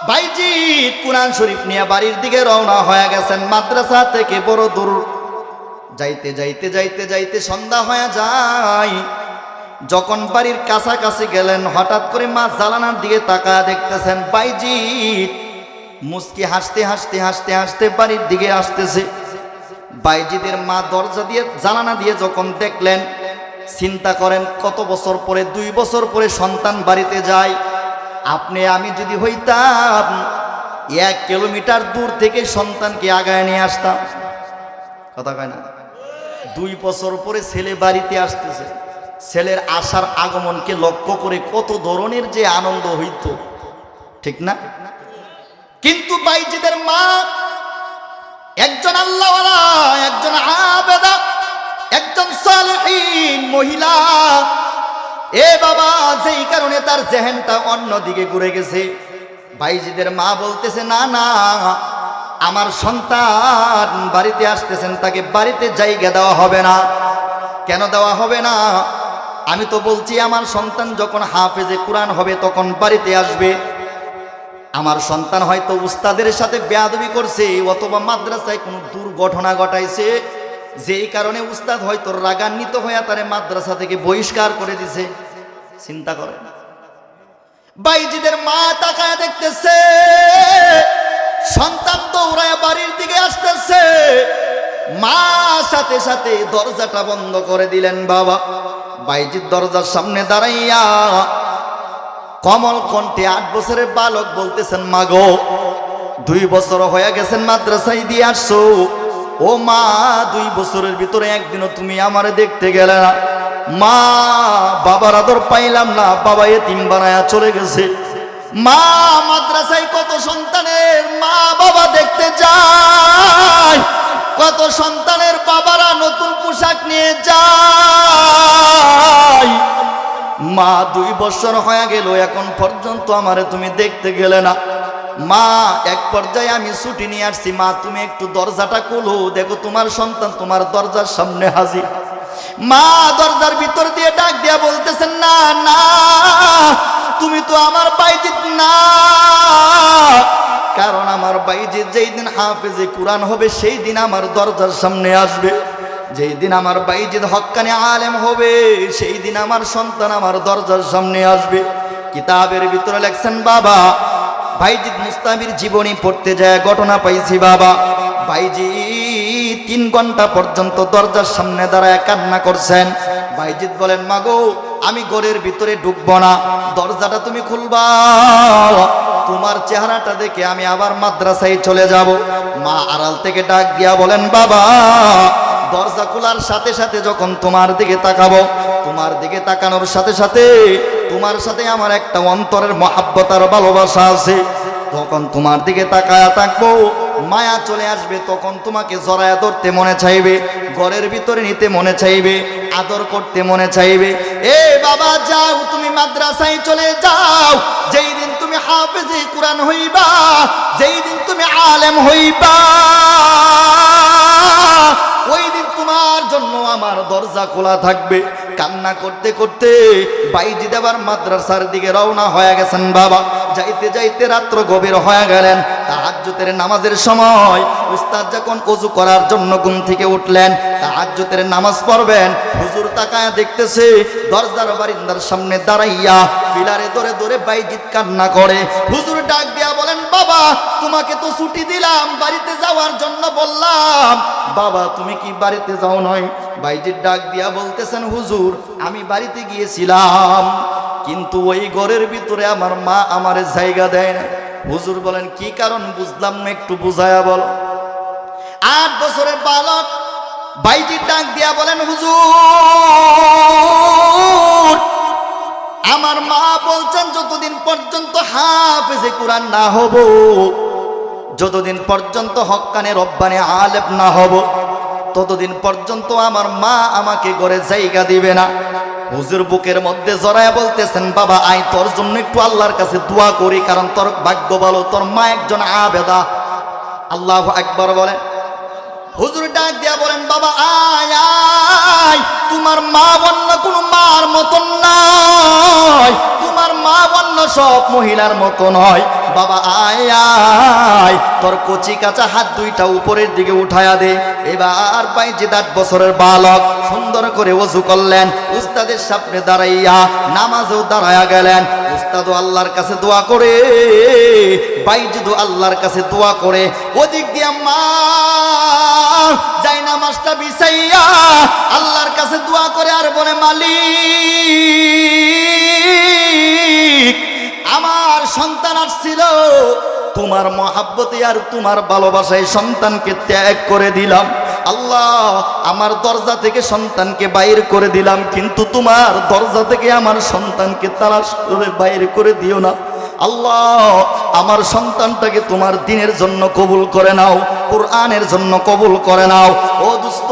বাইজিৎ কুরআন শরীফ নিয়ে বাড়ির দিকে রওনা হয়ে গেছেন। মাদ্রাসা থেকে বড় দূর যাইতে যাইতে যাইতে যাইতে সন্ধ্যা হয়ে যায়। যখন বাড়ির কাছাকাছি গেলেন, হঠাৎ করে মা জানালার দিকে তাকায় দেখতেছেন বাইজিৎ মুস্কি হাসতে হাসতে হাসতে হাসতে বাড়ির দিকে আসতেছে। বাইজিদের মা দরজা দিয়ে জানালা দিয়ে যখন দেখলেন, চিন্তা করেন কত বছর পরে, 2 বছর পরে সন্তান বাড়িতে যায়। আপনি আমি যদি হইতাম 1 কিলোমিটার দূর থেকে সন্তানকে আগায় নিয়ে আসতাম। কথা কয় না? 2 বছর পরে ছেলে বাড়িতে আসতেছে, ছেলের আসার আগমনকে লক্ষ্য করে কত ধরনের যে আনন্দ হইত, ঠিক না? কিন্তু বাইজিদের মা একজন আল্লাহওয়ালা, একজন আবেদা, একজন সালেহীন মহিলা। এ বাবা, যেই কারণে তার জেহেনটা অন্যদিকে ঘুরে গেছে। বাইজিদের মা বলতেছে, না না, আমার সন্তান বাড়িতে আসতেছেন, তাকে বাড়িতে জায়গা দেওয়া হবে না। কেন দেওয়া হবে না? আমি তো বলছি আমার সন্তান যখন হাফেজে কুরআন হবে তখন বাড়িতে আসবে। আমার সন্তান হয়তো উস্তাদের সাথে বেয়াদবি করছে, অথবা মাদ্রাসায় কোনো দুর্ঘটনা ঘটাইছে, যেই কারণে উস্তাদ হয়তো রাগান্বিত হয়ে তারে মাদ্রাসা থেকে বহিষ্কার করে দিছে। চিন্তা করেন। বাইজিদের মা তাকায় দেখতেছে, সন্তান দৌড়ায় বাড়ির দিকে আসতেছে। মা সাথে সাথে দরজাটা বন্ধ করে দিলেন। বাবা বাইজিৎ দরজার সামনে দাঁড়াইয়া কমল কণ্ঠে 8 বছরের বালক বলতেছেন, মা গো, 2 বছর হয়ে গেছেন মাদ্রাসায় দিয়ে আসছো। ও মা, 2 বছরের ভিতরে একদিনও তুমি আমারে দেখতে গেলে না। মা, বাবার আদর পাইলাম না, বাবা এতিম বানায়া চলে গেছে। মা, মাদ্রাসায় কত সন্তানের মা বাবা দেখতে যায়, কত সন্তানের বাবারা নতুন পোশাক নিয়ে যায়। মা, 2 বছর হয়ে গেল, এখন পর্যন্ত আমারে তুমি দেখতে গেলে না। মা এক পর্যায়ে আমি ছুটি নিয়ে আসছি, মা তুমি একটু দরজাটা খোলো, দেখো তোমার সন্তান তোমার দরজার সামনে হাজির। মা দরজার ভিতর দিয়ে ডাক দিয়া বলতেছেন, না না, তুমি তো আমার বাইজিৎ না, কারণ আমার বাইজিৎ যেই দিন হাফেজে কুরআন হবে সেই দিন আমার দরজার সামনে আসবে। যেই দিন আমার বাইজিৎ হক্কানি আলেম হবে সেই দিন আমার সন্তান আমার দরজার সামনে আসবে। কিতাবের ভিতরে লেখছেন, বাবা বাইজিৎ মুস্তামির জীবনী পড়তে যায় ঘটনা পাইছি বাবা, বাইজিৎ 3 ঘন্টা পর্যন্ত দরজার সামনে দাঁড়ায় কান্না করছেন। বাইজিৎ বলেন, মাগো আমি ঘরের ভিতরে ঢুকবো না, দরজাটা তুমি খুলবা, তোমার চেহারাটা দেখে আমি আবার মাদ্রাসায় চলে যাব। মা আড়াল থেকে ডাক দিয়া বলেন, বাবা দরজা খোলার সাথে সাথে যখন তোমার দিকে তাকাবো, তোমার দিকে তাকানোর সাথে সাথে তোমার সাথে আমার একটা অন্তরের মহাব্বত আর ভালোবাসা আছে, তখন তোমার দিকে তাকায়া থাকবো, মায়া চলে আসবে, তখন তোমাকে জড়ায়া ধরতে মনে চাইবে, ঘরের ভিতরে নিতে মনে চাইবে, আদর করতে মনে চাইবে। এ বাবা যাও, তুমি মাদ্রাসায় চলে যাও, যেই দিন তুমি হাফেজে কুরআন হইবা, যেই দিন তুমি আলেম হইবা, ওই দিন তোমার জন্য আমার দরজা খোলা থাকবে। কান্না করতে করতে বাইজিৎ আবার মাদ্রাসার দিকে রওনা হয়ে গেছেন বাবা। যাইতে যাইতে রাত্র গভীর হয়ে গেলেন। তাহাজ্জুদের নামাজের সময় উস্তাদ যখন ওযু করার জন্য ঘুম থেকে উঠলেন, তাহাজ্জুদের নামাজ পড়বেন, হুজুর তাকায়া দেখতেছে দরজার বারিন্দার সামনে দাঁড়াইয়া পিলারে ধরে ধরে বাইজিৎ কান্না করে। হুজুর ডাক দিয়া বলেন, বাবা তোমাকে তো ছুটি দিলাম, বাড়িতে যাওয়ার জন্য বললাম, বাবা তুমি কি বাড়িতে যাও নয়? বাইজিৎ ডাক দিয়া বলতেছেন, হুজুর আমি বাড়িতে গিয়েছিলাম, কিন্তু ওই ঘরের ভিতরে আমার মা আমারে জায়গা দেয় না। হুজুর বলেন, কি কারণ বুঝলাম না, একটু বুঝায়া বলো। 8 বছরের বালক বাইজিৎ ডাক দিয়া বলেন, হুজুর আমার মা বলছেন যতদিন পর্যন্ত হাফেজে কুরআন না হব, যতদিন পর্যন্ত হক্কানে রব্বানি আলেম না হব, ততদিন পর্যন্ত আমার মা আমাকে ঘরে জায়গা দিবে না। হুজুর বুকের মধ্যে জড়ায়া বলতেছেন, বাবা আয় তোর জন্য একটু আল্লাহর কাছে দোয়া করি, কারণ তোর ভাগ্য ভালো, তোর মা একজন আবেদা। আল্লাহু আকবার বলেন। হুজুর ডাক দিয়া বলেন, বাবা আয় আয়, তোমার মা অন্য কোনো মার মতন নয়, তোমার মা অন্য সব মহিলার মতো নয়। বাবা আয় আয়, তোর কচি কাঁচা হাত দুইটা উপরের দিকে উঠায়া দে। এবার বাইজিৎ 8 বছরের বালক সুন্দর করে ওযু করলেন, উস্তাদের সামনে দাঁড়াইয়া নামাজেও দাঁড়ায়া গেলেন। উস্তাদও আল্লাহর কাছে দোয়া করে, বাইজিৎও আল্লাহর কাছে দোয়া করে। ওদিক দিয়া মা যাই নামাজটা বিছাইয়া আল্লাহর কাছে দোয়া করে আর বলে, মালিক আমার সন্তান আসছিল, তোমার মহাব্বতে আর তোমার ভালোবাসায় সন্তানকে ত্যাগ করে দিলাম। আল্লাহ আমার দরজা থেকে সন্তানকে বাইর করে দিলাম, কিন্তু তোমার দরজা থেকে আমার সন্তানকে তালাশ করে বাইর করে দিও না। আল্লাহ আমার সন্তানটাকে তোমার দ্বীনের জন্য কবুল করে নাও, কুরআনের জন্য কবুল করে নাও। ও দোস্ত,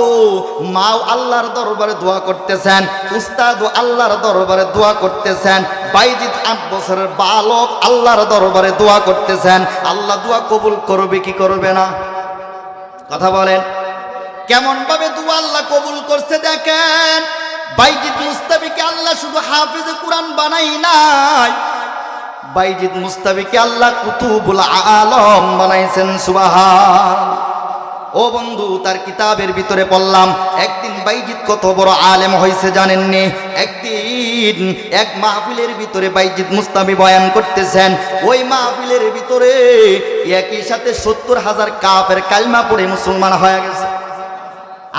মাও আল্লাহর দরবারে দোয়া করতেছেন, উস্তাদও আল্লাহর দরবারে দোয়া করতেছেন, বাইজিৎ 8 বছরের বালক আল্লাহর দরবারে দোয়া করতেছেন। আল্লাহ দোয়া কবুল করবে কি করবে না? কথা বলেন। কেমন ভাবে দোয়া আল্লাহ কবুল করছে দেখেন। বাইজিৎ মুস্তাফিকে আল্লাহ শুধু হাফেজে কুরআন বানাই নাই, বাইজিৎ মুস্তাফিকে আল্লাহ কুতুবুল আলম বানাইছেন। সুবহান। ও বন্ধু, তার কিতাবের ভিতরে পড়লাম, একদিন বাইজিৎ কত বড় আলেম হয়েছে জানেননি? একদিন এক মাহফিলের ভিতরে বাইজিৎ মুস্তাফি বয়ান করতেছেন, ওই মাহফিলের ভিতরে একই সাথে 70,000 কাফের কালমা পড়ে মুসলমান হয়ে গেছে।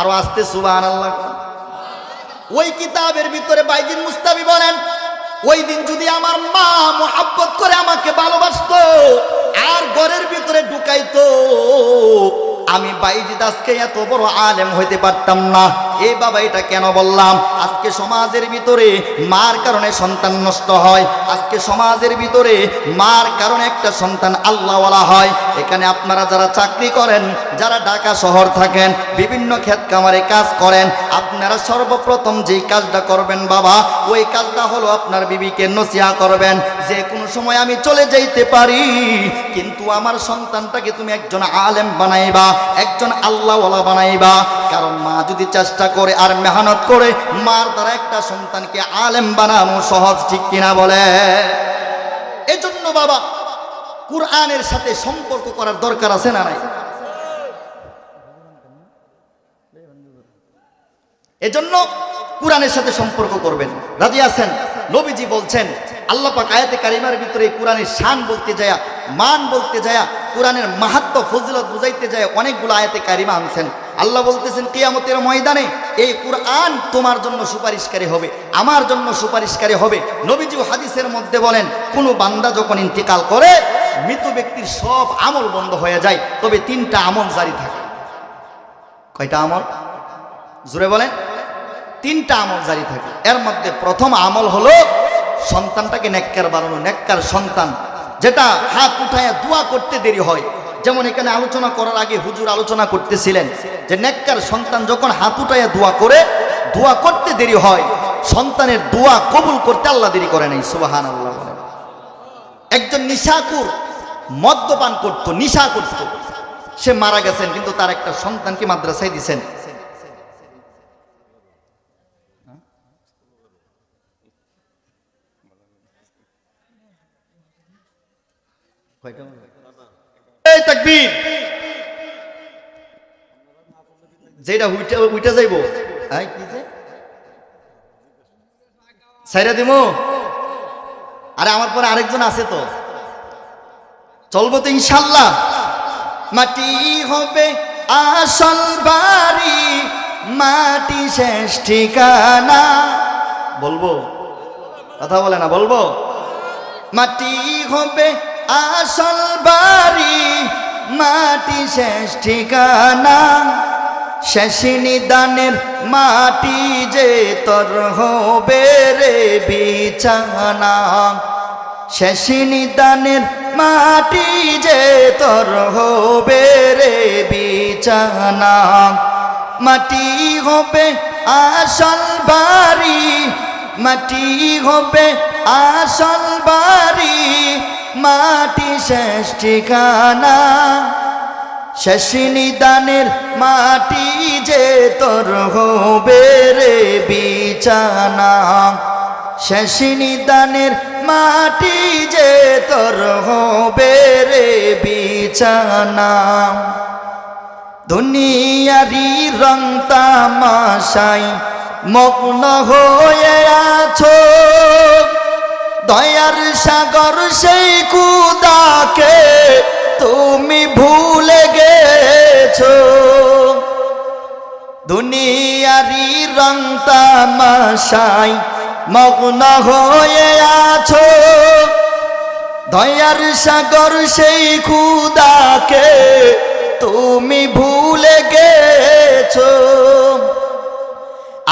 আরো আসতে সুবহানাল্লাহ। ওই কিতাবের ভিতরে বাইজিৎ মুস্তাফি বলেন, ওই দিন যদি আমার মা মোহাব্বত করে আমাকে ভালোবাসতো আর ঘরের ভিতরে ঢুকাইতো, আমি বাইজিৎ আজকে এত বড় আলেম হইতে পারতাম না। এই বাবা এটা কেন বললাম? আজকে সমাজের ভিতরে মার কারণে সন্তান নষ্ট হয়, আজকে সমাজের ভিতরে মার কারণে একটা সন্তান আল্লাহওয়ালা হয়। এখানে আপনারা যারা চাকরি করেন, যারা ঢাকা শহর থাকেন, বিভিন্ন ক্ষেত কামারে কাজ করেন, আপনারা সর্বপ্রথম যেই কাজটা করবেন বাবা, ওই কাজটা হলো আপনার বিবিকে নসিহা করবেন যে কোনো সময় আমি চলে যাইতে পারি, কিন্তু আমার সন্তানটাকে তুমি একজন আলেম বানাইবা, একজন আল্লাহওয়ালা বানাইবা। কারণ মা যদি চেষ্টা করে আর মেহনত করে, মার দ্বারা একটা সন্তানকে আলেম বানানো সহজ, ঠিক কিনা বলে? এজন্য বাবা কুরআনের সাথে সম্পর্ক করার দরকার আছে না নাই? এজন্য কুরআনের সাথে সম্পর্ক করবেন। রাজি আছেন? নবীজি বলছেন, আল্লাহ পাক আয়াতে কারিমার ভিতরে কুরআনের শান বলতে যায়, মান বলতে যায়, কুরআনের মাহাত্ম্য ফজিলত বুঝাইতে যায় অনেকগুলো আয়াতে কারিমা আনছেন। আল্লাহ বলতেছেন কিয়ামতের ময়দানে এই কুরআন তোমার জন্য সুপারিশকারী হবে, আমার জন্য সুপারিশকারী হবে। নবীজি হাদিসের মধ্যে বলেন, কোনো বান্দা যখন ইন্তেকাল করে, মৃত ব্যক্তির সব আমল বন্ধ হয়ে যায়, তবে 3টা আমল জারি থাকে। কয়টা আমল? জোরে বলেন। 3টা আমল জারি থাকে। এর মধ্যে প্রথম আমল হলো সন্তানটাকে নেককার বানানো, নেককার সন্তান, যেটা হাত উঠায় দোয়া করতে দেরি হয়। যেমন এখানে আলোচনা করার আগে হুজুর আলোচনা করতেছিলেন যে নেককার সন্তান যখন হাত উঠায় দোয়া করে, দোয়া করতে দেরি হয়, সন্তানের দোয়া কবুল করতে আল্লাহ দেরি করে নাই। সুবহানাল্লাহ বলেন। একজন নিশাকুর মদ্যপান করত, নিশা করত, সে মারা গেছেন, কিন্তু তার একটা সন্তানকে মাদ্রাসায় দিছেন। তাকবীর। যেটা উইটা যাইব সাইরা দিমু। আরে আমার পরে আরেকজন আছে তো, চলবো তো ইনশাল্লাহ। মাটি হবে আসল বাড়ি, মাটি শেষ ঠিকানা। বলবো? কথা বলে না, বলবো? মাটি হবে আসল বাড়ি, মাটি শেষ ঠিকানা, শেষ নিদানের মাটি যে তোর হবে রে বিছানা, শেষ নিদানের মাটি যে তোর হবে রে বিছানা, মাটি হবে আসল বাড়ি, মাটি হবে আসল বাড়ি, মাটি শেষ ঠিকানা, শেষ নিদানের মাটি যে তোর হবে রে বিছানা, শেষ নিদানের মাটি যে তোর হবে রে বিছানা। দুনিয়ারি রং তামাশাই মগ্ন হয়ে আছো, দয়ার সাগর সেই খুদাকে তুমি ভুলে গেছো। দুনিয়ারি রং তামাশাই মগ্ন হয়ে আছো, দয়ার সাগর সেই খুদাকে তুমি ভুলে গেছো।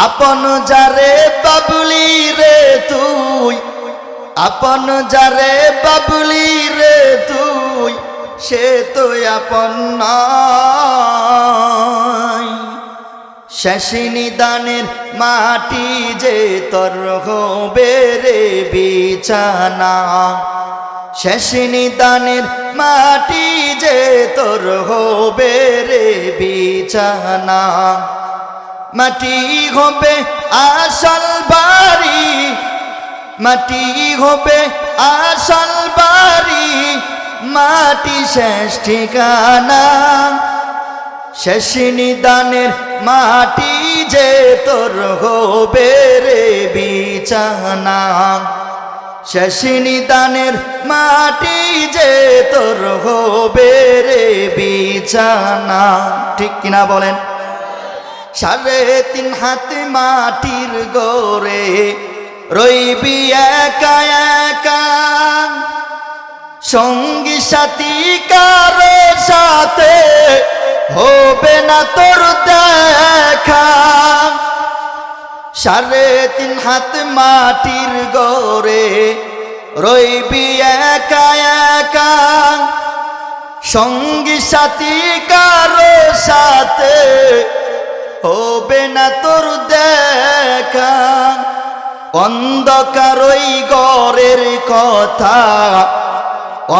আপন যারে বাবলি রে তুই, আপন যারে বাবলি রে তুই, সে তো আপন নয়। শেষ নিদানের মাটি যে তোর হবে রে বিছানা, শেষ নিদানের মাটি যে তোর হবে রে বিছানা, মাটি হবে আসল বাড়ি, মাটি হবে আসল বাড়ি, মাটি শেষ ঠিকানা, শেষ নিদানের মাটি যে তোর হবে রে বিছানা, শেষ নিদানের মাটি যে তোর হবে রে বিছানা। ঠিক কিনা বলেন? 3.5 হাত মাটির গড়ে রইবি একা একা, সঙ্গী সাথী কারো সাথে হবে না তোর দেখা। 3.5 হাত মাটির গড়ে রইবি একা একা, সঙ্গী সাথী কারো সাথে হবে না তোর দেখা, অন্ধকার ওই ঘরের কথা,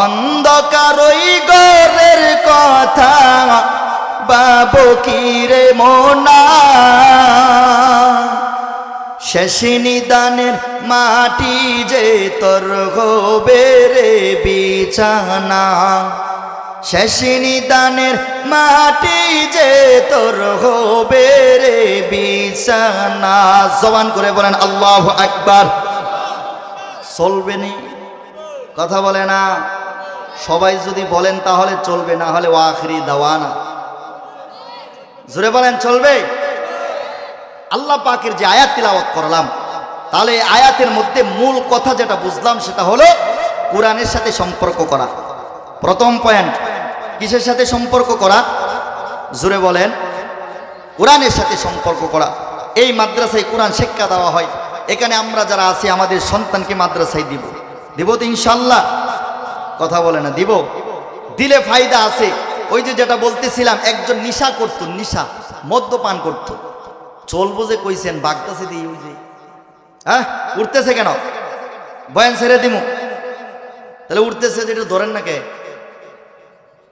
অন্ধকার ওই ঘরের কথা, বাবু কি রে মোনা, শেষ নিদানের মাটি যে তোর হবে রে বিছানা, শেষ নিদানের মাটি যে তোর হবে রে বিছানা। জবান করে বলেন আল্লাহু আকবার। চলবে নি? কথা বলে না? সবাই যদি বলেন তাহলে চলবে, না হলে ওয়াখিরি দাওয়ানা। জোরে বলেন চলবে? আল্লাহ পাকের যে আয়াত তিলাওয়াত করলাম, তাহলে এই আয়াতের মধ্যে মূল কথা যেটা বুঝলাম সেটা হলো কোরআনের সাথে সম্পর্ক করা। প্রথম পয়েন্ট, কিসের সাথে সম্পর্ক করা? জোরে বলেন, কোরআনের সাথে সম্পর্ক করা। এই মাদ্রাসায় কোরআন শিক্ষা দেওয়া হয়। এখানে আমরা যারা আছি আমাদের সন্তানকে মাদ্রাসায় দিব, দিব তো ইনশাল্লাহ? কথা বলে না? দিব। দিলে ফায়দা আছে। ওই যে যেটা বলতেছিলাম, একজন নিশা করতো, নিশা মদ্যপান করত, চলবো যে কইছেন বাগদাসে দিই, ওই যে হ্যাঁ উঠতেছে কেন? বয়ান ছেড়ে দিমু তাহলে উঠতেছে, যেটা ধরেন না কে?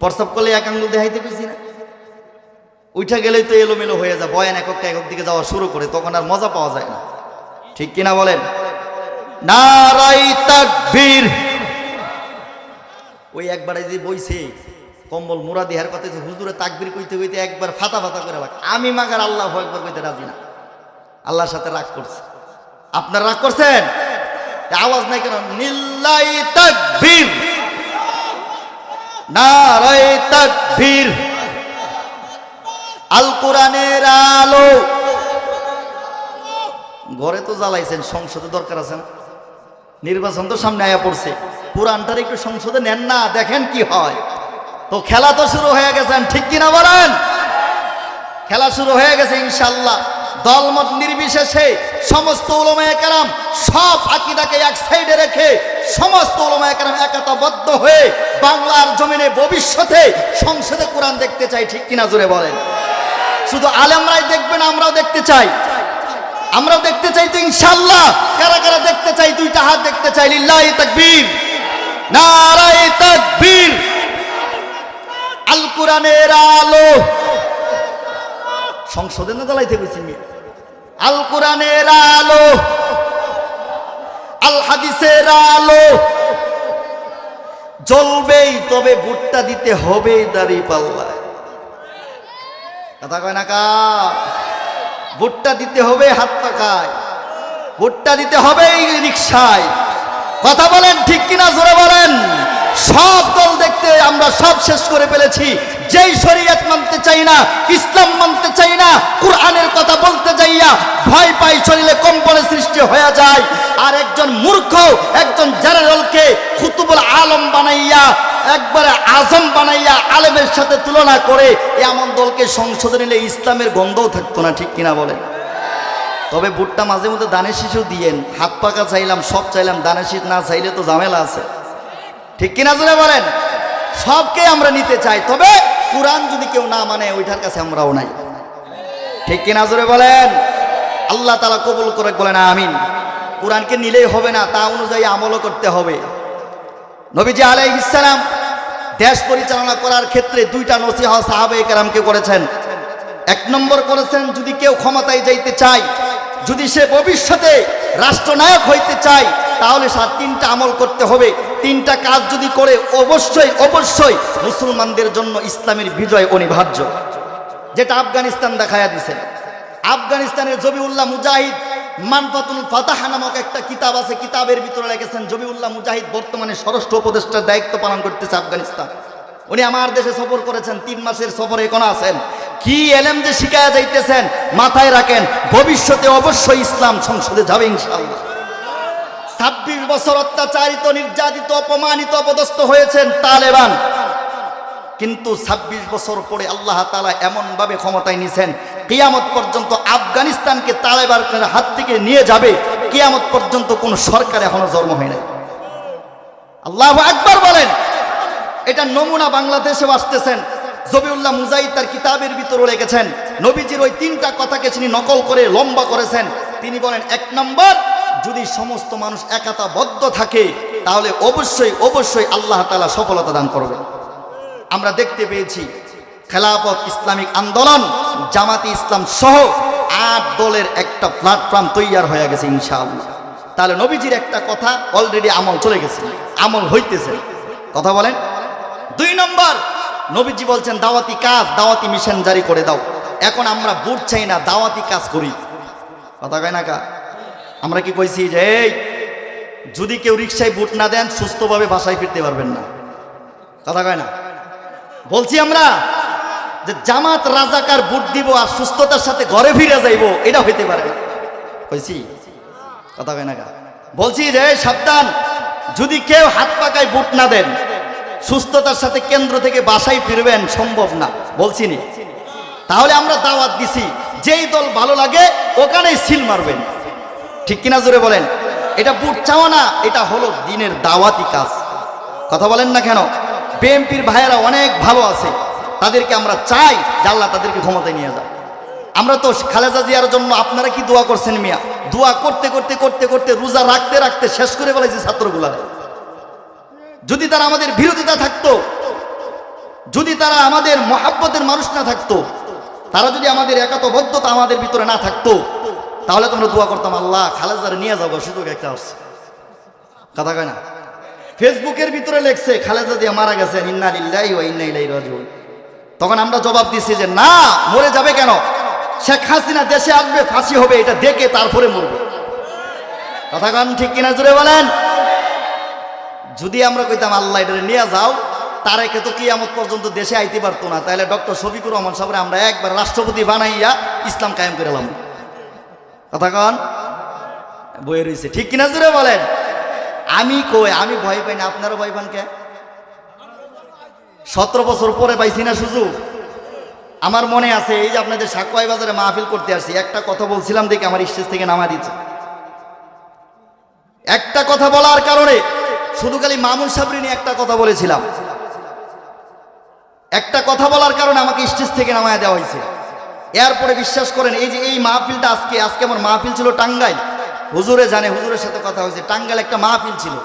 প্রস্তাব করলে এক আঙ্গুল দেখাইতে পেয়েছি না, উঠা গেলেই তো এলোমেলো হয়ে যায়, বয়ান এককটা একক দিকে যাওয়া শুরু করে, তখন আর মজা পাওয়া যায় না। ঠিক কিনা বলেন? নারাই তাকবীর। ওই একবার যে বইছে কম্বল মুরাদি হার কথা, হুজুরে তাকবীর কইতে কইতে একবার ফাতা ফাতা করে রাখ। আমি মাগার আল্লাহু আকবার কইতে রাজি না, আল্লাহর সাথে রাগ করছে। আপনার রাগ করছেন? আওয়াজ নাই কেন? নিল্লাই তাকবীর, নারাই তাকবীর। আল কোরআনের আলো। ঘরে তো জ্বালাইছেন, সংসদে দরকার আছে না? নির্বাচন তো সামনে আয়া পড়ছে, কোরআনটার একটু সংসদে নেন না, দেখেন কি হয়। তো খেলা তো শুরু হয়ে গেছেন, ঠিক কিনা বলেন? খেলা শুরু হয়ে গেছে ইনশাআল্লাহ। দলমত নির্বিশেষে সমস্ত উলামায়ে কেরাম সব আকীদাকে এক সাইডে রেখে সমস্ত উলামায়ে কেরাম একতাবদ্ধ হয়ে বাংলার জমিনে ভবিষ্যতে সংসদে কোরআন দেখতে চাই, ঠিক কিনা জোরে বলেন? শুধু আলেমরাই দেখবেন, আমরাও দেখতে চাই, আমরাও দেখতে চাই তো ইনশাআল্লাহ। কারা কারা দেখতে চাই? দুইটা হাত দেখতে চাই। লিল্লাহি তাকবীর, নারায়ে তাকবীর। আল কোরআনের আলো। সংসদে না জ্বালাইতে কইছি? আল কোরআনের আলো, আল হাদিসের আলো জ্বলবেই, তবে ভোটটা দিতে হবে দাঁড়িপাল্লায়। কথা কয় না কা? ভোটটা দিতে হবে হাত পাকায়, ভোটটা দিতে হবে রিকশায়। কথা বলেন ঠিক কিনা জোরে বলেন? সব দল দেখতে আমরা সব শেষ করে ফেলেছি। যেই শরীয়ত মানতে চাই না, ইসলাম মানতে চাই না, কোরআনের কথা বলতে যাইয়া ভয় পাই, শরীরে কম্পনের সৃষ্টি হয়ে যায়। আর একজন মূর্খ একজন জেনারেলকে খুতুবুল আলম বানাইয়া, একবারে আজম বানাইয়া আলেমের সাথে তুলনা করে এমন দলকে সংসদে নিলে ইসলামের গন্ধও থাকতো না, ঠিক কিনা বলেন? তবে ভোটটা মাঝে মধ্যে দানের শিশু দিয়েন। হাত পাকা চাইলাম, সব চাইলাম, দানের শীষ না চাইলে তো ঝামেলা আছে, ঠিক কিনা জোরে বলেন? সবকে আমরা নিতে চাই, তবে কোরআন যদি কেউ না মানে ওইটার কাছে আমরাও নাই, ঠিক কিনা জোরে বলেন? আল্লাহ তাআলা কবুল করে বলেন আমিন। কোরআনকে নিলেই হবে না, তা অনুযায়ী আমলও করতে হবে। নবীজি আলাইহিস সালাম দেশ পরিচালনা করার ক্ষেত্রে দুইটা নসিহত সাহাবায়ে কেরামকে করেছেন। এক নম্বর করেছেন, যদি কেউ ক্ষমতায় যাইতে চায়, যদি সে ভবিষ্যতে রাষ্ট্রনায়ক হইতে চায়, তাহলে তার তিনটা আমল করতে হবে। তিনটা কাজ যদি করে, অবশ্যই অবশ্যই মুসলমানদের জন্য ইসলামের বিজয় অনিবার্য। যেটা আফগানিস্তান দেখায়া দিছে। আফগানিস্তানের জবিউল্লাহ মুজাহিদ মানফাতুল ফাতাহ নামক একটা কিতাব আছে, কিতাবের ভিতরে লিখেছেন জবিউল্লাহ মুজাহিদ বর্তমানে স্বরাষ্ট্র উপদেষ্টার দায়িত্ব পালন করতেছে আফগানিস্তান। উনি আমার দেশে সফর করেছেন, 3 মাসের সফরে এখন আছেন। কি এলেম যে শিখায়া যাইতেছেন, মাথায় রাখেন, ভবিষ্যতে অবশ্যই ইসলাম সংসদে যাবে ইনশাআল্লাহ। 26 বছর অত্যাচারিত, নির্যাতিত, অপমানিত, অপদস্থ হয়েছেন তালেবান, কিন্তু 26 বছর পরে আল্লাহ তাআলা এমনভাবে ক্ষমতায় নিছেন, কিয়ামত পর্যন্ত আফগানিস্তানকে তালেবানের হাত থেকে নিয়ে যাবে, কিয়ামত পর্যন্ত কোন সরকার এখনো জন্ম হয় নাই। আল্লাহু আকবার বলেন। এটা নমুনা বাংলাদেশে আসতেছেন। জবিউল্লাহ মুজাহিদ তার কিতাবের ভিতরে লিখেছেন, নবীজির ওই তিনটা কথাকে তিনি নকল করে লম্বা করেছেন। তিনি বলেন, এক নম্বর, যদি সমস্ত মানুষ একাতাবদ্ধ থাকে তাহলে অবশ্যই অবশ্যই আল্লাহ তাআলা সফলতা দান করবে। আমরা দেখতে পেয়েছি খেলাফত ইসলামিক আন্দোলন, জামাতি ইসলাম সহ 8 দলের একটা প্ল্যাটফর্ম তৈরি হয়ে গেছে ইনশাআল্লাহ। তাহলে নবীজির একটা কথা অলরেডি আমল চলে গেছে, আমল হইতেছে। কথা বলেন। 2 নম্বর, নবীজি বলছেন দাওয়াতি কাজ, দাওয়াতি মিশন জারি করে দাও। এখন আমরা বুট চাই না, দাওয়াতি কাজ করি। কথা কয় না কা? আমরা কি কইছি যে এই যদি কেউ রিকশায় বুট না দেন সুস্থভাবে বাসায় ফিরতে পারবেন না? কথা কয় না? বলছি আমরা যে জামাত রাজাকার বুট দিব আর সুস্থতার সাথে ঘরে ফিরে যাইব, এটা হইতে পারে না। কইছি? কথা কয় না কা? বলছি যে সাবধান, যদি কেউ হাত পাকায় বুট না দেন সুস্থতার সাথে কেন্দ্র থেকে বাসায় ফিরবেন সম্ভব না। বলছি নি? তাহলে আমরা দাওয়াত দিছি, যেই দল ভালো লাগে ওখানেই সিল মারবেন। ঠিক কিনা জোরে বলেন? এটা বুট চাওয়া না, এটা হলো দিনের দাওয়াতি কাজ। কথা বলেন না কেন? বিএনপির ভাইয়েরা অনেক ভালো আছে, তাদেরকে আমরা চাই যে আল্লাহ তাদেরকে ক্ষমতায় নিয়ে যায়। আমরা তো খালেদা জিয়ার জন্য আপনারা কি দোয়া করছেন মিয়া? দোয়া করতে করতে করতে করতে রোজা রাখতে রাখতে শেষ করে ফেলেছে ছাত্রগুলা। যদি তারা আমাদের বিরোধিতা থাকতো, যদি তারা আমাদের মহাব্বতের মানুষ না থাকতো, তারা যদি আমাদের একাত্মবদ্ধতা আমাদের ভিতরে না থাকতো, তাহলে তোমরা দোয়া করতাম আল্লাহ খালেদারে নিয়ে যাবো, সুযোগ একটা আসছে। কথা কয় না? ফেসবুকের ভিতরে লেখছে খালেদা জিয়া মারা গেছেন, ইন্না লিল্লাহি ওয়া ইন্না ইলাইহি রাজিউন। তখন আমরা জবাব দিছি যে না, মরে যাবে কেন? শেখ হাসিনা দেশে আসবে, ফাঁসি হবে, এটা দেখে তারপরে মরবে। কথা কন ঠিক কিনা জোরে বলেন? যদি আমরা কইতাম আল্লাহ এটা নিয়ে যাও, তারেকে তো কিয়ামত পর্যন্ত দেশে আইতে পারতো না, তাহলে ডক্টর শফিকুর রহমান সাহেবরে আমরা একবার রাষ্ট্রপতি বানাইয়া ইসলাম কায়েম করে এলাম। কথা কন বইয়ে রয়েছে। ঠিক কিনা জোরে বলেন? আমি কই, আমি ভয় পাই না, আপনারও ভয় পান কে? 17 বছর পরে পাইছি না সুযোগ। আমার মনে আছে এই যে আপনাদের সাকুয়াই বাজারে মাহফিল করতে আসছি, একটা কথা বলছিলাম দেখে আমার স্টেজ থেকে নামা দিচ্ছে। একটা কথা বলার কারণে শুধু খালি মামুন সাবরি নিয়ে একটা কথা বলেছিলাম, একটা কথা বলার কারণে আমাকে স্টেজ থেকে নামায় দেওয়া হয়েছে। এরপরে বিশ্বাস করেন, এই যে এই মাহফিলটা আজকে আমার মাহফিল ছিল টাঙ্গাইল, হুজুরে জানে, হুজুরের সাথে কথা হয়েছে, টাঙ্গাইল একটা মাহফিল ছিল,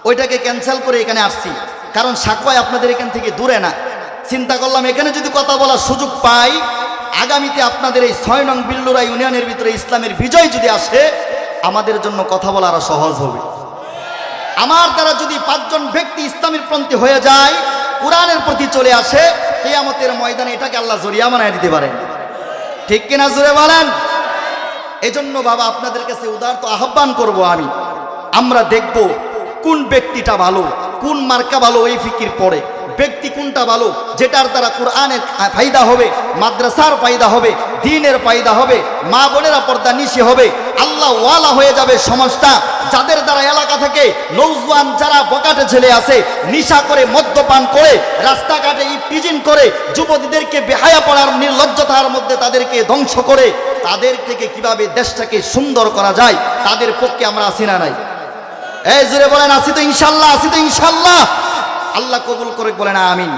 ওইটাকে ক্যান্সেল করে এখানে আসছি। কারণ সাকুয়াই আপনাদের এখান থেকে দূরে না। চিন্তা করলাম এখানে যদি কথা বলার সুযোগ পাই, আগামীতে আপনাদের এই 6 নং বিল্লুরা ইউনিয়নের ভিতরে ইসলামের বিজয় যদি আসে, আমাদের জন্য কথা বলা আরো সহজ হবে। আমার দ্বারা যদি 5 জন ব্যক্তি ইসলামের পন্থী হয়ে যায়, কোরআনের প্রতি চলে আসে, কিয়ামতের ময়দানে এটাকে আল্লাহ জরিয়া বানায় দিতে পারেন। ঠিক কিনা জোরে বলেন? এজন্য বাবা আপনাদের কাছে উদারত আহ্বান করব আমি, আমরা দেখব কোন ব্যক্তিটা ভালো, কোন মার্কা ভালো, এই ফিকির পড়ে ব্যক্তি কোনটা ভালো, যেটার দ্বারা কোরআনের ফায়দা হবে, মাদ্রাসার ফায়দা হবে, দ্বীনের ফায়দা হবে, মা বোনেরা পর্দা নিশি হবে, আল্লাহ ওয়ালা হয়ে যাবে সমাজটা। যাদের দ্বারা এলাকা থেকে নৌজওয়ান যারা বকাটে ছেলে আছে, নিশা করে মদ্যপান করে রাস্তাঘাটে ইফটিজিং করে যুবতীদেরকে বেহায়া পড়ার নির্লজ্জতার মধ্যে তাদেরকে ধ্বংস করে, তাদের থেকে কিভাবে দেশটাকে সুন্দর করা যায়, তাদের পক্ষে আমরা আসি না নাই? এই জোরে বলেন আসি তো ইনশাল্লাহ, আসি তো ইনশাল্লাহ। আল্লাহ কবুল করে বলেন আমিন।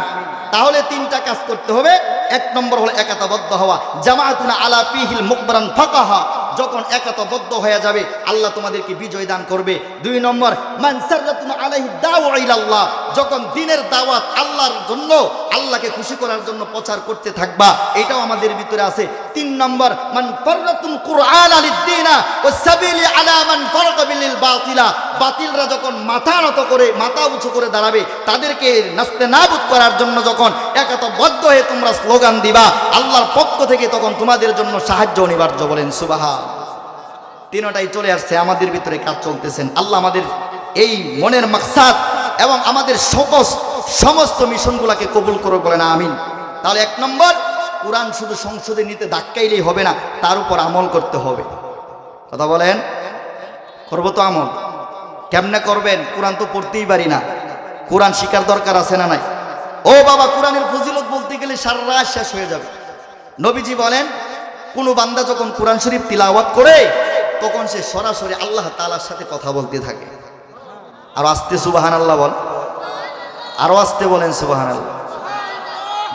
তাহলে 3টা কাজ করতে হবে। 1 নম্বর হলো একাতাবদ্ধ হওয়া, জামাআতুনা আলা ফিহিল মুকবারান ফাকাহা। যখন একাতাবদ্ধ হয়ে যাবে আল্লাহ তোমাদেরকে বিজয় দান করবে। 2 নম্বর মান সাররাতুনা আলাইহি দাওয়া ইলাল্লাহ, যখন দ্বীনের দাওয়াত আল্লাহর জন্য, আল্লাহকে খুশি করার জন্য প্রচার করতে থাকবা, এটাও আমাদের ভিতরে আছে। 3 নম্বর মান ফাররাতুল কুরআন লিদ্দীনা ওয়াসসাবিলি আলা মান ফারাকা বিল বাতিলা, বাতিলরা যখন মাথা নত করে, মাথা উঁচু করে দাঁড়াবে, তাদেরকে নাস্তেনাবুদ করার জন্য যখন একাতাবদ্ধ হয়ে তোমরা স্লোগান দিবা, আল্লাহর পক্ষ থেকে তখন তোমাদের জন্য সাহায্য অনিবার্য। বলেন সুবহান। 3টাই চলে আসছে, আমাদের ভিতরে কাজ চলতেছেন। আল্লাহ আমাদের এই মনের মাকসাদ এবং আমাদের সমস্ত মিশনগুলোকে কবুল করে বলেন আমিন। তাহলে 1 নম্বর, কোরআন শুধু সংসদে নিতে ধাক্কাইলেই হবে না, তার উপর আমল করতে হবে। কথা বলেন, করবো তো আমল? কেমনে করবেন? কোরআন তো পড়তেই পারি না, কোরআন শিকার দরকার আছে না নাই? ও বাবা, কোরআনের ফজিলত বলতে গেলে সারা রাত শেষ হয়ে যাবে। নবীজি বলেন, কোনো বান্দা যখন কোরআন শরীফ তিলাওয়াত করে, তখন সে সরাসরি আল্লাহ তাআলার সাথে কথা বলতে থাকে। আর আস্তে সুবহানাল্লাহ বল, আরো আস্তে বলেন সুবহানাল্লাহ।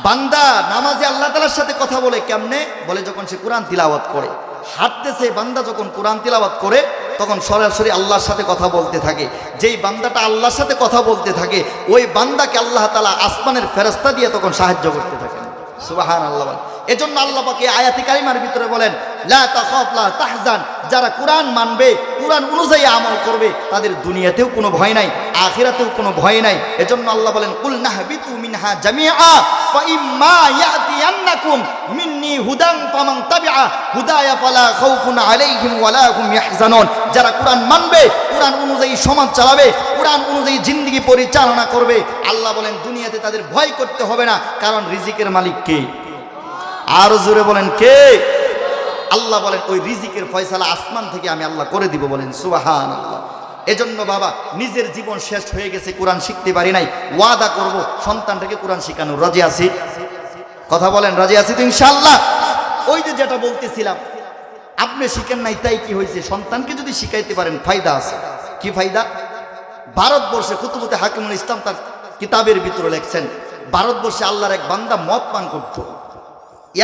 বান্দা নামাজে আল্লাহ তাআলার সাথে কথা বলে কেমনে? বলে যখন সে কোরআন তিলাওয়াত করে। হাঁটতেছে বান্দা যখন কোরআন তিলাওয়াত করে তখন সরাসরি আল্লাহর সাথে কথা বলতে থাকে। যেই বান্দাটা আল্লাহর সাথে কথা বলতে থাকে ওই বান্দাকে আল্লাহ তাআলা আসমানের ফেরেশতা দিয়ে তখন সাহায্য করতে থাকেন। সুবহানাল্লাহ। এজন্য আল্লাহ পাক এই আয়াতে কারিমার ভিতরে বলেন লা তাখাফ লা তাহজান, যারা কোরআন মানবে, কোরআন অনুযায়ী আমল করবে, তাদের দুনিয়াতেও কোনো ভয় নাই, আখিরাতেও কোনো ভয় নাই। এজন্য আল্লাহ বলেন কুল নাহবিতু মিনহা জামিআ ফা ইম্মা ইয়াতিয়ান্নাকুম মিন্নি হুদান ফামান তাবিআ হুদায়া ফালা খাউফুন আলাইহিম ওয়ালা হুম ইয়াহজানুন। যারা কোরআন মানবে, কোরআন অনুযায়ী সমাজ চালাবে, কোরআন অনুযায়ী জিন্দেগি পরিচালনা করবে, আল্লাহ বলেন দুনিয়াতে তাদের ভয় করতে হবে না। কারণ রিজিকের মালিক কে? আরো জোরে বলেন কে? আল্লাহ বলেন ওই রিজিকের ফয়সালা আসমান থেকে আমি আল্লাহ করে দিব। বলেন সুবহানাল্লাহ। এজন্য বাবা নিজের জীবন শেষ হয়ে গেছে, কোরআন শিখতে পারি নাই, ওয়াদা করব সন্তানটাকে কোরআন শেখানোর। রাজি আছি? কথা বলেন রাজি আছি তো ইনশাআল্লাহ? ওই যে যেটা বলতেছিলাম, আপনি শিখেন নাই তাই কি হয়েছে? সন্তানকে যদি শিখাইতে পারেন ফায়দা আছে। কি ফায়দা? ভারতবর্ষে কুতুবুতে হাকিমুল ইসলাম তার কিতাবের ভিতরে লেখছেন, ভারতবর্ষে আল্লাহর এক বান্দা মদ পান করত।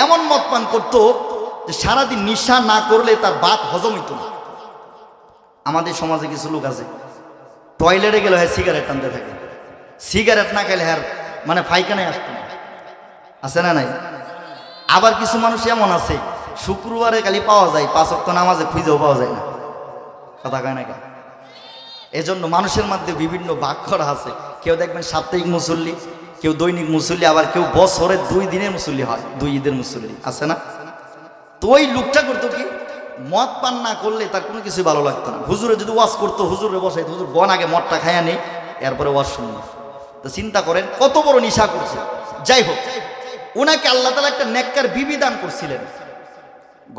এমন মদ পান করত যে সারাদিন নিশা না করলে তার ভাত হজম হইত না। আমাদের সমাজে কিছু লোক আছে টয়লেটে গেলে হ্যাঁ সিগারেট টানতে থাকে, সিগারেট না খেলে হ্যাঁ মানে পায়খানায় আসতো না। আছে না নাই? আবার কিছু মানুষ এমন আছে শুক্রবারে খালি পাওয়া যায়, 5 ওয়াক্ত নামাজে খুঁজেও পাওয়া যায় না। কথা কয় না কেন? এজন্য মানুষের মধ্যে বিভিন্ন ভাগ করা আছে। কেউ দেখবেন সাপ্তাহিক মুসল্লি, কেউ দৈনিক মুসল্লি, আবার কেউ বছরে 2 দিনের মুসল্লি হয়, 2 ঈদের মুসল্লি। আছে না? তো ওই লোকটা করতো কি, মদ পান না করলে তার কোনো কিছু ভালো লাগতো না। হুজুরে যদি ওয়াজ করতো, হুজুরে বসাই, হুজুর বন আগে মদটা খাইয়া নেই, এরপরে ওয়াজ শুনবো। তো চিন্তা করেন কত বড় নিশা করছে। যাই হোক, ওনাকে আল্লাহ তাআলা একটা নেককার বিবি দান করছিলেন।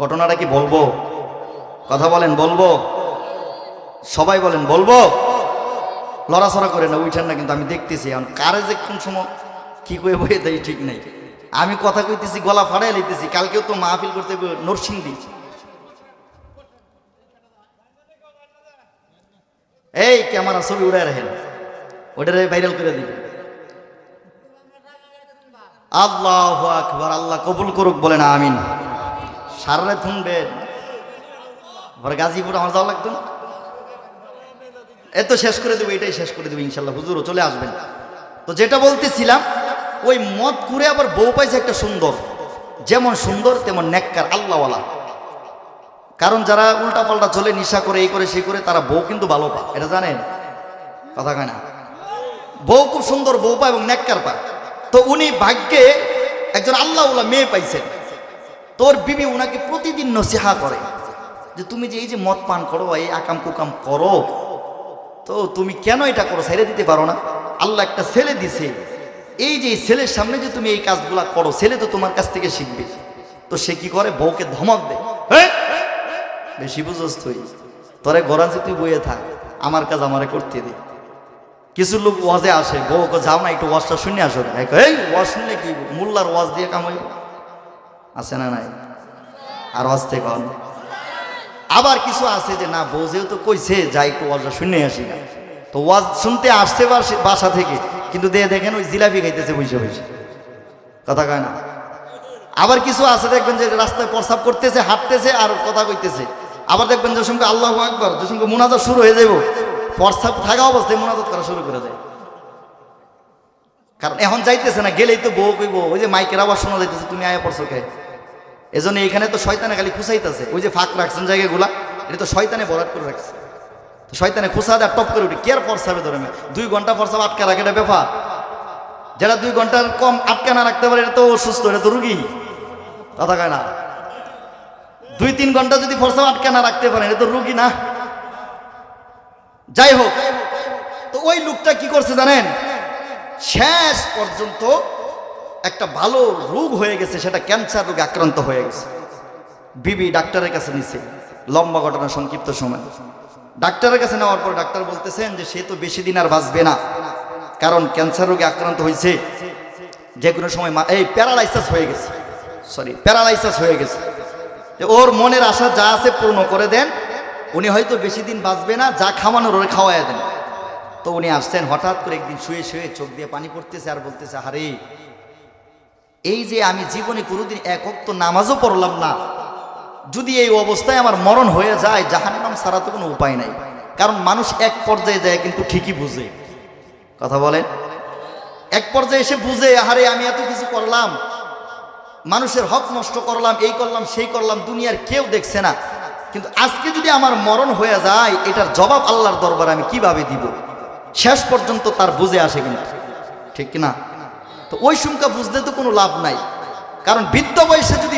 ঘটনাটা কি বলবো? কথা বলেন বলবো? সবাই বলেন বলবো? লড়াচড়া করে না, উঠেন না, কিন্তু আমি দেখতেছি এখন কারে যে কোন সময় কি করে বয়ে দেয় ঠিক নেই। আমি কথা কইতেছি, গলা ফাড়াই লইতেছি। কালকেও তো মাহফিল করতে নরসিংদী, এই ক্যামেরা ছবি উড়াই রাখেন, ওটা ভাইরাল করে দিবেন। আল্লাহু আকবার, আল্লাহ কবুল করুক, বলেন আমিন। সারে শুনবেন, গাজীপুর আমার যাওয়া লাগতো না, এত শেষ করে দেবো, এটাই শেষ করে দেবো ইনশাল্লাহ। হুজুরও চলে আসবেন। তো যেটা বলতেছিলাম, ওই মদ ঘুরে আবার বউ পাইছে একটা সুন্দর, যেমন সুন্দর তেমন নেককার আল্লাহওয়ালা। কারণ যারা উল্টা পাল্টা চলে, নিশা করে, এই করে সেই করে, তারা বউ কিন্তু ভালো পায়, এটা জানেন? কথা কয় না? বউ খুব সুন্দর বউ পায় এবং নেককার পায়। তো উনি ভাগ্যে একজন আল্লাহওয়ালা মেয়ে পাইছেন। তোর বিবি উনাকে প্রতিদিন নসিহা করে যে তুমি যে এই যে মদ পান করো, এই আকাম কুকাম করো, তো তুমি কেন এটা করো? ছেড়ে দিতে পারো না? আল্লাহ একটা ছেলে দিছে, এই যে ছেলের সামনে যে তুমি এই কাজগুলা করো, ছেলে তো তোমার কাছ থেকে শিখবে। তো সে কি করে? বউকে ধমক দেয়, বেশি বুঝোস তুই, তোরে গরাজে তুই বইয়ে থাক, আমার কাজ আমারে করতে দে। কিছু লোক ওয়াজে আসে, বউকে যাও না একটু ওয়াজটা শুনে আসো। এই ওয়াজ শুনলে কি মোল্লার ওয়াজ দিয়ে কামাই? আছে না নাই? আর ওয়াজ থেকে কন। আবার কিছু আছে যে না, বউ যেহেতু কইছে যাই একটু ওয়াজটা শুনে আসি না, তো ওয়াজ শুনতে আসছে বাসা থেকে, কিন্তু দেখেন ওই জিলাপি খাইতেছে বসে বসে। কথা কয় না? আবার কিছু আছে দেখবেন যে রাস্তায় প্রস্রাব করতেছে, হাঁটতেছে আর কথা কইতেছে। আবার দেখবেন যে সঙ্গে আল্লাহু আকবার, যে সঙ্গে মুনাজাত শুরু হয়ে যাবো, প্রস্রাব থাকা অবস্থায় মুনাজাত করা শুরু করে দেয়। কারণ এখন যাইতেছে না, গেলেই তো বউ কইব, ওই যে মাইকের আওয়াজ শোনা যাইতেছে, তুমি আয়া পড়ছো কে? এজন্য এখানে তো শয়তানে খালি খুঁচাইতেছে। ওই যে ফাঁক রাখছেন জায়গাগুলা, এটা তো শয়তানে বরাদ করে রাখছে। তো শয়তানে খুঁচা দেয়, টপ করে উঠে কে আর প্রস্রাবে ধরে? 2 ঘন্টা প্রস্রাব আটকা রাখে, এটা ব্যাপার। যারা 2 ঘন্টার কম আটকা না রাখতে পারে, এটা তো অসুস্থ, এটা তো রুগী। কথা কয় না? 2-3 ঘন্টা যদি প্রস্রাব আটকা না রাখতে পারে, এটা তো রুগী না? যাই হোক, তো ওই লোকটা কি করছে জানেন? শেষ পর্যন্ত একটা ভালো রোগ হয়ে গেছে, সেটা ক্যান্সার রোগে আক্রান্ত হয়ে গেছে। বিবি ডাক্তারের কাছে নিছে, লম্বা ঘটনা, সংক্ষিপ্ত সময়। ডাক্তারের কাছে নেওয়ার পর ডাক্তার বলতেছেন যে সে তো বেশি দিন আর বাঁচবে না, কারণ ক্যান্সার রোগে আক্রান্ত হয়েছে, যে কোনো সময় এই প্যারালাইসিস হয়ে গেছে, প্যারালাইসিস হয়ে গেছে। ওর মনের আশা যা আছে পূর্ণ করে দেন, উনি হয়তো বেশি দিন বাঁচবে না, যা খাওয়ানোর ওরে খাওয়াইয়া দেন। তো উনি আসছেন, হঠাৎ করে একদিন শুয়ে শুয়ে চোখ দিয়ে পানি পড়তেছে আর বলতেছে, আরে এই যে আমি জীবনে কোনোদিন এক ওয়াক্ত নামাজও পড়লাম না, যদি এই অবস্থায় আমার মরণ হয়ে যায়, জাহান্নাম ছাড়া তো কোনো উপায় নাই। কারণ মানুষ এক পর্যায়ে যায় কিন্তু ঠিকই বুঝে, কথা বলেন, এক পর্যায়ে এসে বুঝে, আরে আমি এত কিছু করলাম, মানুষের হক নষ্ট করলাম, এই করলাম সেই করলাম, দুনিয়ার কেউ দেখছে না, কিন্তু আজকে যদি আমার মরণ হয়ে যায়, এটার জবাব আল্লাহর দরবারে আমি কিভাবে দিব? শেষ পর্যন্ত তার বুঝে আসে কিনা, ঠিক কিনা? তো ওই সংখ্যা বুঝলে তো কোনো লাভ নাই। কারণ বৃদ্ধ বয়সে যদি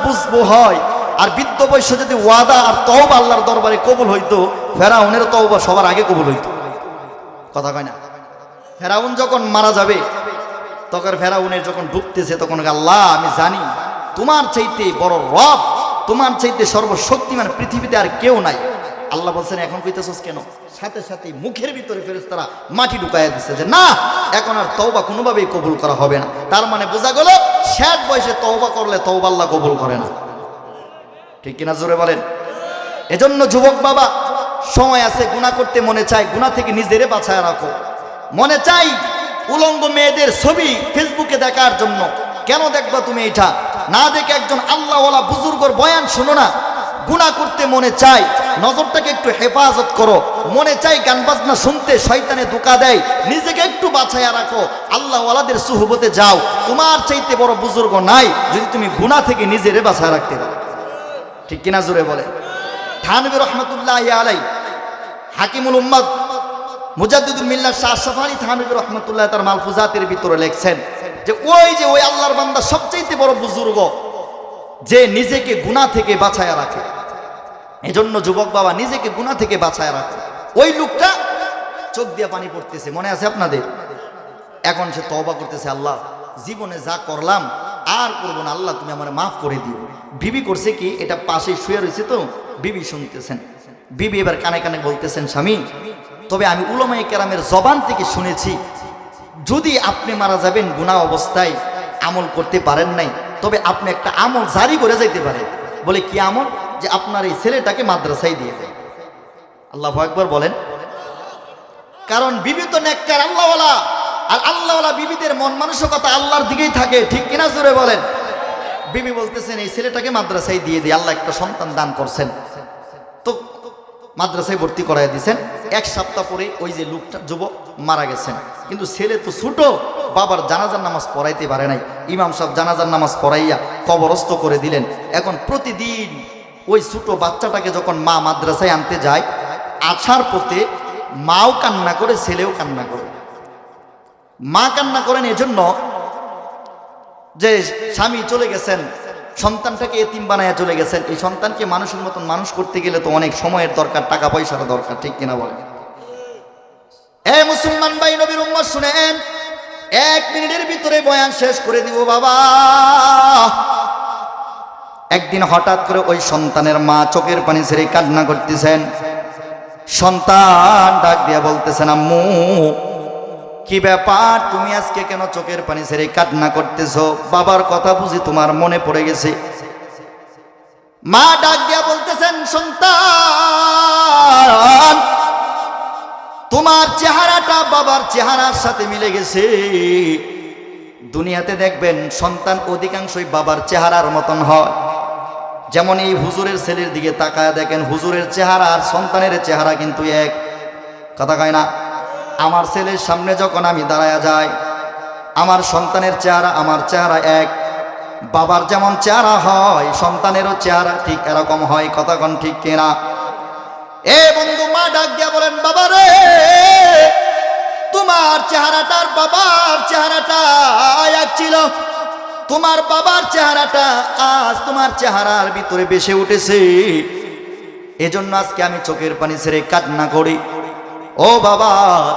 বুঝবো হয়, আর বৃদ্ধ বয়সে যদি ওয়াদা আর তওবা আল্লাহর দরবারে কবুল হইতো, ফেরাউনের তওবা সবার আগে কবুল হইতো, কথা কয় না? ফেরাউন যখন মারা যাবে, তখন ফেরাউনের যখন ঢুকতেছে, তখন আল্লাহ আমি জানি তোমার চাইতে বড় রব, তোমার চাইতে সর্বশক্তিমান পৃথিবীতে আর কেউ নাই। আল্লাহ বলছেন এখন কইতেছস কেন? সাথে সাথে মুখের ভিতরে ফেরেশতারা মাটি ঢুকাইয়া দিচ্ছে যে না, এখন আর তওবা কোনোভাবেই কবুল করা হবে না। তার মানে বোঝা গেল শেষ বয়সে তওবা করলে তওবা আল্লাহ কবুল করে না, ঠিক কিনা জোরে বলেন? এজন্য যুবক বাবা, সময় আছে, গুনাহ করতে মনে চাই, গুনাহ থেকে নিজেরে বাঁচায় রাখো। মনে চাই উলঙ্গ মেয়েদের ছবি ফেসবুকে দেখার জন্য, কেন দেখবা তুমি? এটা না দেখে একজন আল্লাহওয়ালা বুজুর্গর বয়ান শোনো না। গুনাহ করতে মনে চাই, নজরটাকে একটু হেফাজত করো। মনে চাই গান বাজনা শুনতে শয়তানে ধোঁকা দেয়, নিজেকে একটু বাঁচাইয়া রাখো, আল্লাহওয়ালাদের সুহবতে যাও। তোমার চাইতে বড় বুজুর্গ নাই যদি তুমি গুনাহ থেকে নিজেরে বাঁচায় রাখতে পারো, ঠিক কিনা জোরে বলে? থানভী রহমতুল্লাহি আলাইহি, হাকিমুল উম্মাত মুজাদ্দিদুল মিল্লাত শাহ আশরাফ আলী থানভী রহমতুল্লাহ তার মালফুজাতের ভিতরে লেখছেন যে ওই আল্লাহর বান্দা সবচাইতে বড় বুজুর্গ যে নিজেকে গুনাহ থেকে বাঁচায়া রাখে। এজন্য যুবক বাবা, নিজেকে গুনাহ থেকে বাঁচায়া রাখে। ওই লোকটা চোখ দিয়ে পানি পড়তেছে, মনে আছে আপনাদের? এখন সে তওবা করতেছে, আল্লাহ জীবনে যা করলাম আর করবো না, আল্লাহ তুমি আমার মাফ করে দিও। বিবি করছে কি, এটা পাশে শুয়ে রয়েছে তো, বিবি শুনতেছেন। বিবি এবার কানে কানে বলতেছেন, স্বামী তবে আমি উলামায়ে কেরামের জবান থেকে শুনেছি, যদি আপনি মারা যাবেন গুনাহ অবস্থায়, আমল করতে পারেন নাই, তবে আপনি একটা আমল জারি করে যাইতে পারেন। বলে কি আমল? যে আপনার এই ছেলেটাকে মাদ্রাসায় দিয়ে দেয়। আল্লাহু আকবার বলেন। কারণ বিবি তো নেককার আল্লাহওয়ালা, আর আল্লাহওয়ালা বিবিদের মন মানসিকতা আল্লাহর দিকেই থাকে, ঠিক কিনা জোরে বলেন? বিবি বলতেছেন এই ছেলেটাকে মাদ্রাসায় দিয়ে দিই, আল্লাহ একটা সন্তান দান করছেন, তো মাদ্রাসায় ভর্তি করাই দিয়েছেন। এক সপ্তাহ পরে ওই যে লোকটা যুবক মারা গেছেন, কিন্তু ছেলে তো ছোট, বাবার জানাজার নামাজ পড়াইতে পারে নাই। ইমাম সাহেব জানাজার নামাজ পড়াইয়া কবরস্থ করে দিলেন। এখন প্রতিদিন ওই ছোট বাচ্চাটাকে যখন মা মাদ্রাসায় আনতে যায়, আসার পথে মাও কান্না করে, ছেলেও কান্না করে। মা কান্না করেন এজন্য যে স্বামী চলে গেছেন, সন্তানটাকে এতিম বানায়া চলে গেছেন। এই সন্তানকে মানুষের মতন মানুষ করতে গেলে তো অনেক সময়ের দরকার, টাকা পয়সার দরকার, ঠিক কিনা বলেন? এ মুসলমান ভাই, নবীর উম্মত শুনেন, 1 মিনিটের ভিতরে বয়ান শেষ করে দিব বাবা। একদিন হঠাৎ করে ওই সন্তানের মা চোখের পানি ছেড়ে কান্না করতেছেন। সন্তান ডাক দিয়া বলতেছেন, আম্মু কি ব্যাপার, তুমি আজকে কেন চোখের পানি ছেড়ে কান্না করতেছো? বাবার কথা বুঝি তোমার মনে পড়ে গেছে? মা ডাক দিয়া বলতেছেন, সন্তান তোমার চেহারাটা বাবার চেহারার সাথে মিলে গেছে। দুনিয়াতে দেখবেন সন্তান অধিকাংশই বাবার চেহারার মতন হয়। যেমন এই হুজুরের ছেলের দিকে তাকায় দেখেন, হুজুরের চেহারা আর সন্তানের চেহারা কিন্তু এক, কথা কয় না? আমার ছেলের সামনে যখন আমি দাঁড়ায়া যাই, আমার সন্তানের চেহারা আমার চেহারা এক। বাবার যেমন চেহারা হয়, সন্তানেরও চেহারা ঠিক এরকম হয়, কথা কন ঠিক কিনা? এ বন্ধু, মা ডাক দিয়া বলেন, বাবা রে, তোমার চেহারাটার বাবার চেহারাটা এক ছিল। তোমার বাবার চেহারাটা আজ তোমার চেহারার ভিতরে বেসে উঠেছে, এজন্য আজকে আমি চোখের পানি ছেড়ে কান্না করি। ও বাবা,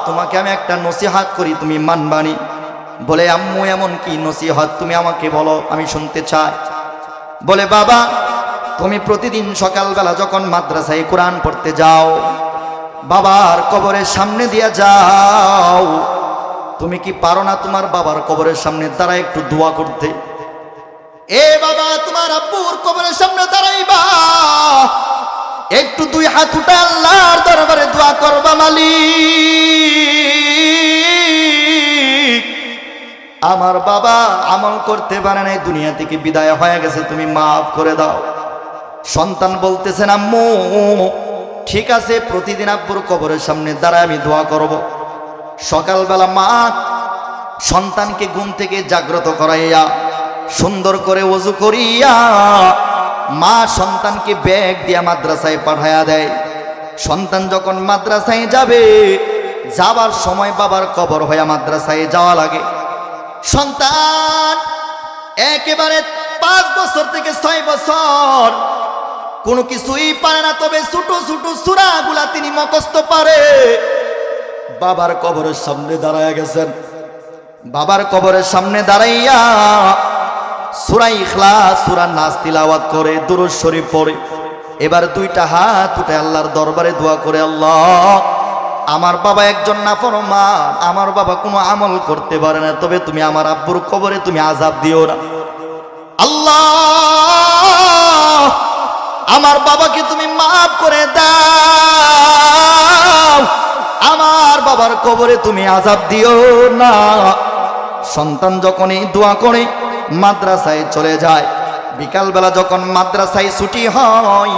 তোমাকে আমি একটা নসিহত করি, তুমি মানবানি? বলে, আম্মু এমন কি নসিহত তুমি আমাকে বলো, আমি শুনতে চাই। বলে, বাবা তুমি প্রতিদিন সকালবেলা যখন মাদ্রাসায় কোরআন পড়তে যাও, বাবার কবরের সামনে দিয়া যাও, তুমি কি পারো না তোমার বাবার কবরের সামনে দাঁড়ায় একটু দোয়া করতে? এ বাবা, তোমার আব্বুর কবরের সামনে দাঁড়াইবা, একটু 2 হাত উঠে আল্লাহর দরবারে দোয়া করবা, মালিক আমার বাবা আমল করতে পারে নাই, দুনিয়া থেকে বিদায় হয়ে গেছে, তুমি মাফ করে দাও। সন্তান বলতেছেন আম্মু ঠিক আছে, প্রতিদিন আব্বুর কবরের সামনে দাঁড়ায় আমি দোয়া করব। সকালবেলা মা সন্তানকে ঘুম থেকে জাগ্রত করাইয়া সুন্দর করে ওযু করিয়া মা সন্তানকে ব্যাগ দিয়া মাদ্রাসায় পাঠায়া দেয়। সন্তান যখন মাদ্রাসায় যাবে, যাবার সময় বাবার কবর হয়ে মাদ্রাসায় যাওয়া লাগে। সন্তান একেবারে 5 বছর থেকে 6 বছর কোনো কিছুই পারে না, তবে ছোট ছোট সূরাগুলা তিনি মুখস্থ পারে। বাবার কবরের সামনে দাঁড়ায়া গেছেন, বাবার কবরের সামনে দাঁড়াইয়া সূরা ইখলাস সূরা নাস তিলাওয়াত করে, দুরূদ শরীফ পড়ে। এবার 2টা হাত উঠে আল্লাহর দরবারে দোয়া করে, আল্লাহ আমার বাবা একজন নাফরমান, আমার বাবা কোনো আমল করতে পারে না, তবে তুমি আমার আব্বুর কবরে তুমি আযাব দিও না। আল্লাহ আমার বাবাকে তুমি মাফ করে দাও, আমার বাবার কবরে তুমি আযাব দিও না। সন্তান যখন এই দোয়া করে মাদ্রাসায় চলে যায়, বিকালবেলা যখন মাদ্রাসায় ছুটি হয়,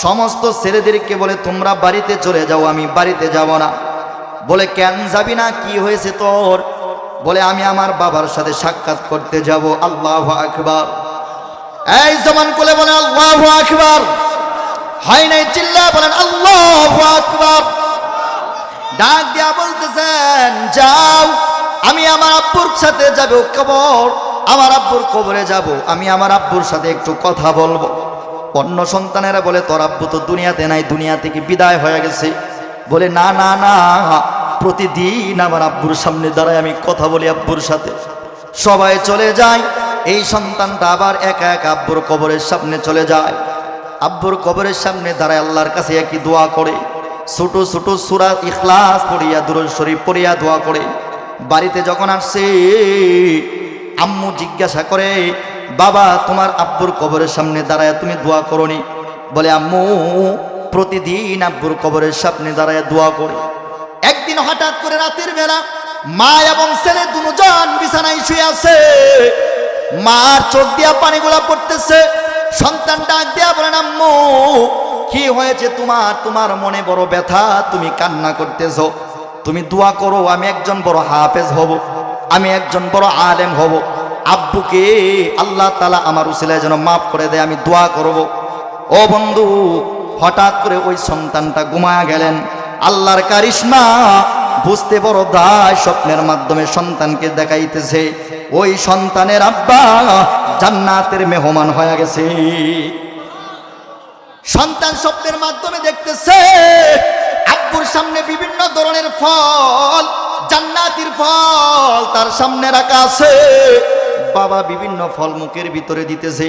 সমস্ত ছেলেদেরকে বলে তোমরা বাড়িতে চলে যাও, আমি বাড়িতে যাব না। বলে কেন যাবি না, কি হয়েছে তোর? বলে আমি আমার বাবার সাথে সাক্ষাৎ করতে যাব। আল্লাহু আকবার, এই জমান কোলে বলে আল্লাহু আকবার, হয় নাই চিল্লা বলেন আল্লাহু আকবার। ডাক দিয়া বলতেছেন যাও, আমি আমার আব্বুর সাথে যাব কবর, আমার আব্বুর কবরে যাব, আমি আমার আব্বুর সাথে একটু কথা বলবো। অন্য সন্তানেরা বলে তোর আব্বু তো দুনিয়াতে নাই, দুনিয়া থেকে বিদায় হয়ে গেছে। বলে না না না, প্রতিদিন আমার আব্বুর সামনে দাঁড়ায় আমি কথা বলি আব্বুর সাথে। সবাই চলে যায়, এই সন্তানটা আবার একা একা আব্বুর কবরের সামনে চলে যায়। আব্বুর কবরের সামনে দাঁড়ায় আল্লাহর কাছে একই দোয়া করে, ছোট ছোট সূরা ইখলাস পড়িয়া দুরূদ শরীফ পড়িয়া দোয়া করে। বাড়িতে যখন আসছে, আম্মু জিজ্ঞাসা করে, বাবা তোমার আব্বুর কবরের সামনে দাঁড়ায় তুমি দোয়া করনি? বলে আম্মু প্রতিদিন আব্বুর কবরের সামনে দাঁড়ায় দোয়া করে। একদিন হঠাৎ করে রাতের বেলা মা এবং ছেলে দুজন বিছানায় শুয়ে আছে, মার চোখ দিয়া পানিগুলা পড়তেছে। সন্তান ডাক দিয়া বলেন আম্মু কি হয়েছে তোমার? তোমার মনে বড় ব্যথা, তুমি কান্না করতেছ, তুমি দোয়া করো আমি একজন বড় হাফেজ হব, আমি একজন বড় আলেম হব, আব্বুকে আল্লাহ তাআলা আমার উসিলায় যেন মাফ করে দেয়, আমি দোয়া করব। ও বন্ধু, হঠাৎ করে ওই সন্তানটা ঘুমায়া গেলেন। আল্লাহর কারিশমা বুঝতে বড় দায়, স্বপ্নের মাধ্যমে সন্তানকে দেখাইতেছে ওই সন্তানের আব্বা জান্নাতের মেহমান হয়ে গেছে। সন্তান স্বপ্নের মাধ্যমে দেখতেছে আব্বুর সামনে বিভিন্ন ধরনের ফল, জান্নাতের ফল তার সামনে রাখা আছে। বাবা বিভিন্ন ফল মুখের ভিতরে দিতেছে।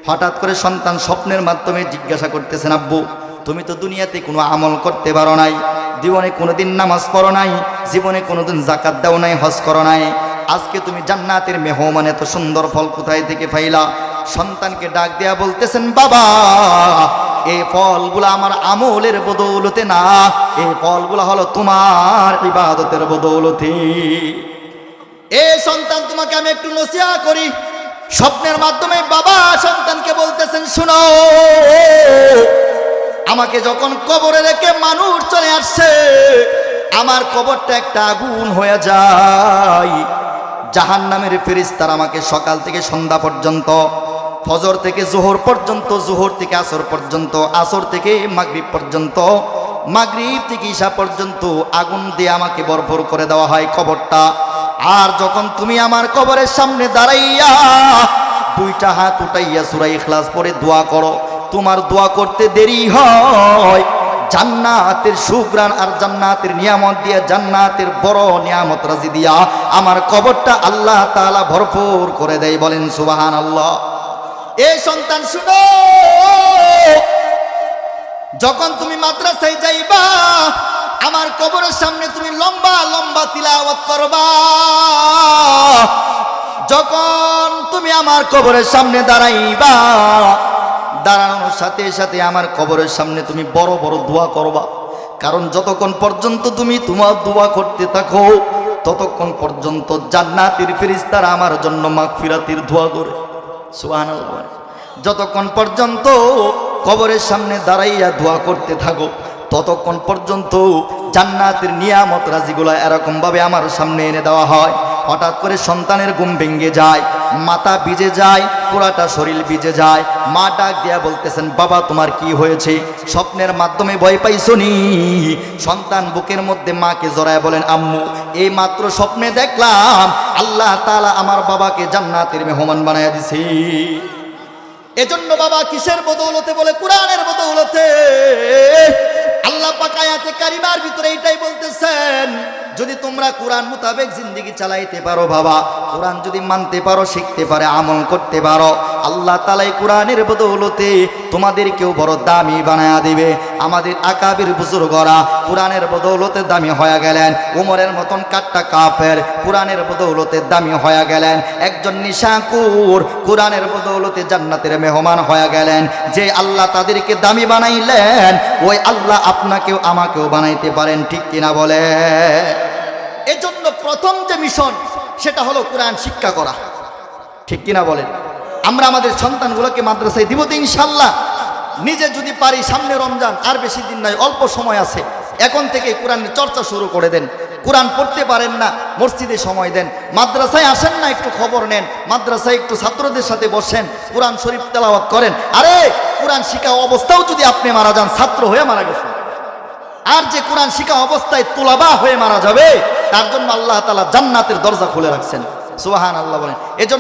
হঠাৎ করে সন্তান স্বপ্নের মাধ্যমে জিজ্ঞাসা করতেছেন, আব্বু তুমি তো দুনিয়াতে কোনো আমল করতে পারো নাই, জীবনে কোনোদিন নামাজ পড়ো নাই, জীবনে কোনোদিন যাকাত দাও নাই, হজ করো নাই, আজকে তুমি জান্নাতের মেহমান, এত সুন্দর ফল কোথায় থেকে পাইলা? সন্তানকে ডাক দেয়া বলতেছেন, বাবা এই ফলগুলো আমার আমলের বদৌলতে না, এই ফলগুলো হলো তোমার ইবাদতের বদৌলতে। এ সন্তান তোমাকে আমি একটু নসিহত করি। স্বপ্নের মাধ্যমে বাবা সন্তানকে বলতেছেন, শুনো আমাকে যখন কবরে রেখে মানুষ চলে আসছে, আমার কবরটা একটা আগুন হয়ে যায়। জাহান্নামের ফেরেশতারা আমাকে সকাল থেকে সন্ধ্যা পর্যন্ত, ফজর থেকে জোহর পর্যন্ত, জোহর থেকে আসর পর্যন্ত, আসর থেকে মাগরিব পর্যন্ত, মাগরিব থেকে ঈশা পর্যন্ত আগুন দিয়ে আমাকে ভরপুর করে দেওয়া হয় কবরটা। আর যখন তুমি আমার কবরের সামনে দাঁড়াইয়া 2টা হাত উঠাইয়া সূরা ইখলাস পড়ে দোয়া করো, তোমার দোয়া করতে দেরি হয়, জান্নাতের সুগ্রাণ আর জান্নাতের নিয়ামত দিয়া, জান্নাতের বড় নিয়ামত রাজি দিয়া আমার কবরটা আল্লাহ তাআলা ভরপুর করে দেয়। বলেন সুবহানাল্লাহ। এই সন্তান শুনো, যখন তুমি মাদ্রাসায় যাইবা আমার কবরের সামনে তুমি লম্বা লম্বা তিলাওয়াত করবা। যখন তুমি আমার কবরের সামনে দাঁড়াইবা, দাঁড়ানোর সাথে সাথে আমার কবরের সামনে তুমি বড় বড় দোয়া করবা। কারণ যতক্ষণ পর্যন্ত তুমি তোমার দোয়া করতে থাকো, ততক্ষণ পর্যন্ত জান্নাতের ফেরেশতারা আমার জন্য মাগফিরাতের দোয়া করে। সুবহানাল্লাহ। যতক্ষণ পর্যন্ত কবরের সামনে দাঁড়াইয়া দোয়া করতে থাকো, ততক্ষণ পর্যন্ত জান্নাতের নিয়ামত রাজিগুলো এরকম ভাবে আমার সামনে এনে দেওয়া হয়। হঠাৎ করে সন্তানের ঘুম ভেঙে যায়, মাথা ভিজে যায়, পুরাটা শরীর ভিজে যায়। মা ডাক দিয়া বলতেছেন, বাবা তোমার কি হয়েছে? স্বপ্নের মাধ্যমে ভয় পাইছো নি? সন্তান বুকের মধ্যে মাকে জড়ায় বলেন, আম্মু এই মাত্র স্বপ্নে দেখলাম আল্লাহ তাআলা আমার বাবাকে জান্নাতের মেহমান বানায়া দিছে। এজন্য বাবা কিসের বদৌলতে? বলে কোরআনের বদৌলতে। আল্লাহ পাক আয়াতে কারিমার ভিতরে এইটাই বলতেছেন, যদি তোমরা কোরআন মোতাবেক জিন্দেগি চালাইতে পারো বাবা, কোরআন যদি মানতে পারো, শিখতে পারে, আমল করতে পারো, আল্লাহ তাআলা কোরআনের বদৌলতে তোমাদেরকেও বড় দামি বানায়া দিবে। আমাদের আকাবির বুজুর্গরা কোরআনের বদৌলতে দামি হয়ে গেলেন। ওমরের মতন কাট্টা কাফের কোরআনের বদৌলতে দামি হয়ে গেলেন। একজন নিশাকুর কোরআনের বদৌলতে জান্নাতের মেহমান হয়ে গেলেন। যে আল্লাহ তাদেরকে দামি বানাইলেন, ওই আল্লাহ আপনাকেও আমাকেও বানাইতে পারেন, ঠিক কিনা বলে? এজন্য প্রথম যে মিশন সেটা হলো কোরআন শিক্ষা করা, ঠিক কিনা বলেন? আমরা আমাদের সন্তানগুলোকে মাদ্রাসায় দিব তো ইনশাল্লাহ। নিজে যদি পারি, সামনে রমজান আর বেশি দিন নয়, অল্প সময় আছে, এখন থেকে কোরআন চর্চা শুরু করে দেন। কোরআন পড়তে পারেন না, মসজিদে সময় দেন। মাদ্রাসায় আসেন না, একটু খবর নেন। মাদ্রাসায় একটু ছাত্রদের সাথে বসেন, কোরআন শরীফ তেলাওয়াত করেন। আরে কোরআন শিখা অবস্থাও যদি আপনি মারা যান, ছাত্র হয়ে মারা গেছেন। আর যে কোরআন শিখা অবস্থায় তুলাবা হয়ে মারা যাবে, তার জন্য আল্লাহ তাআলা জান্নাতের দরজা খুলে রাখছেন। সুবহানাল্লাহ বলেন। এজন্য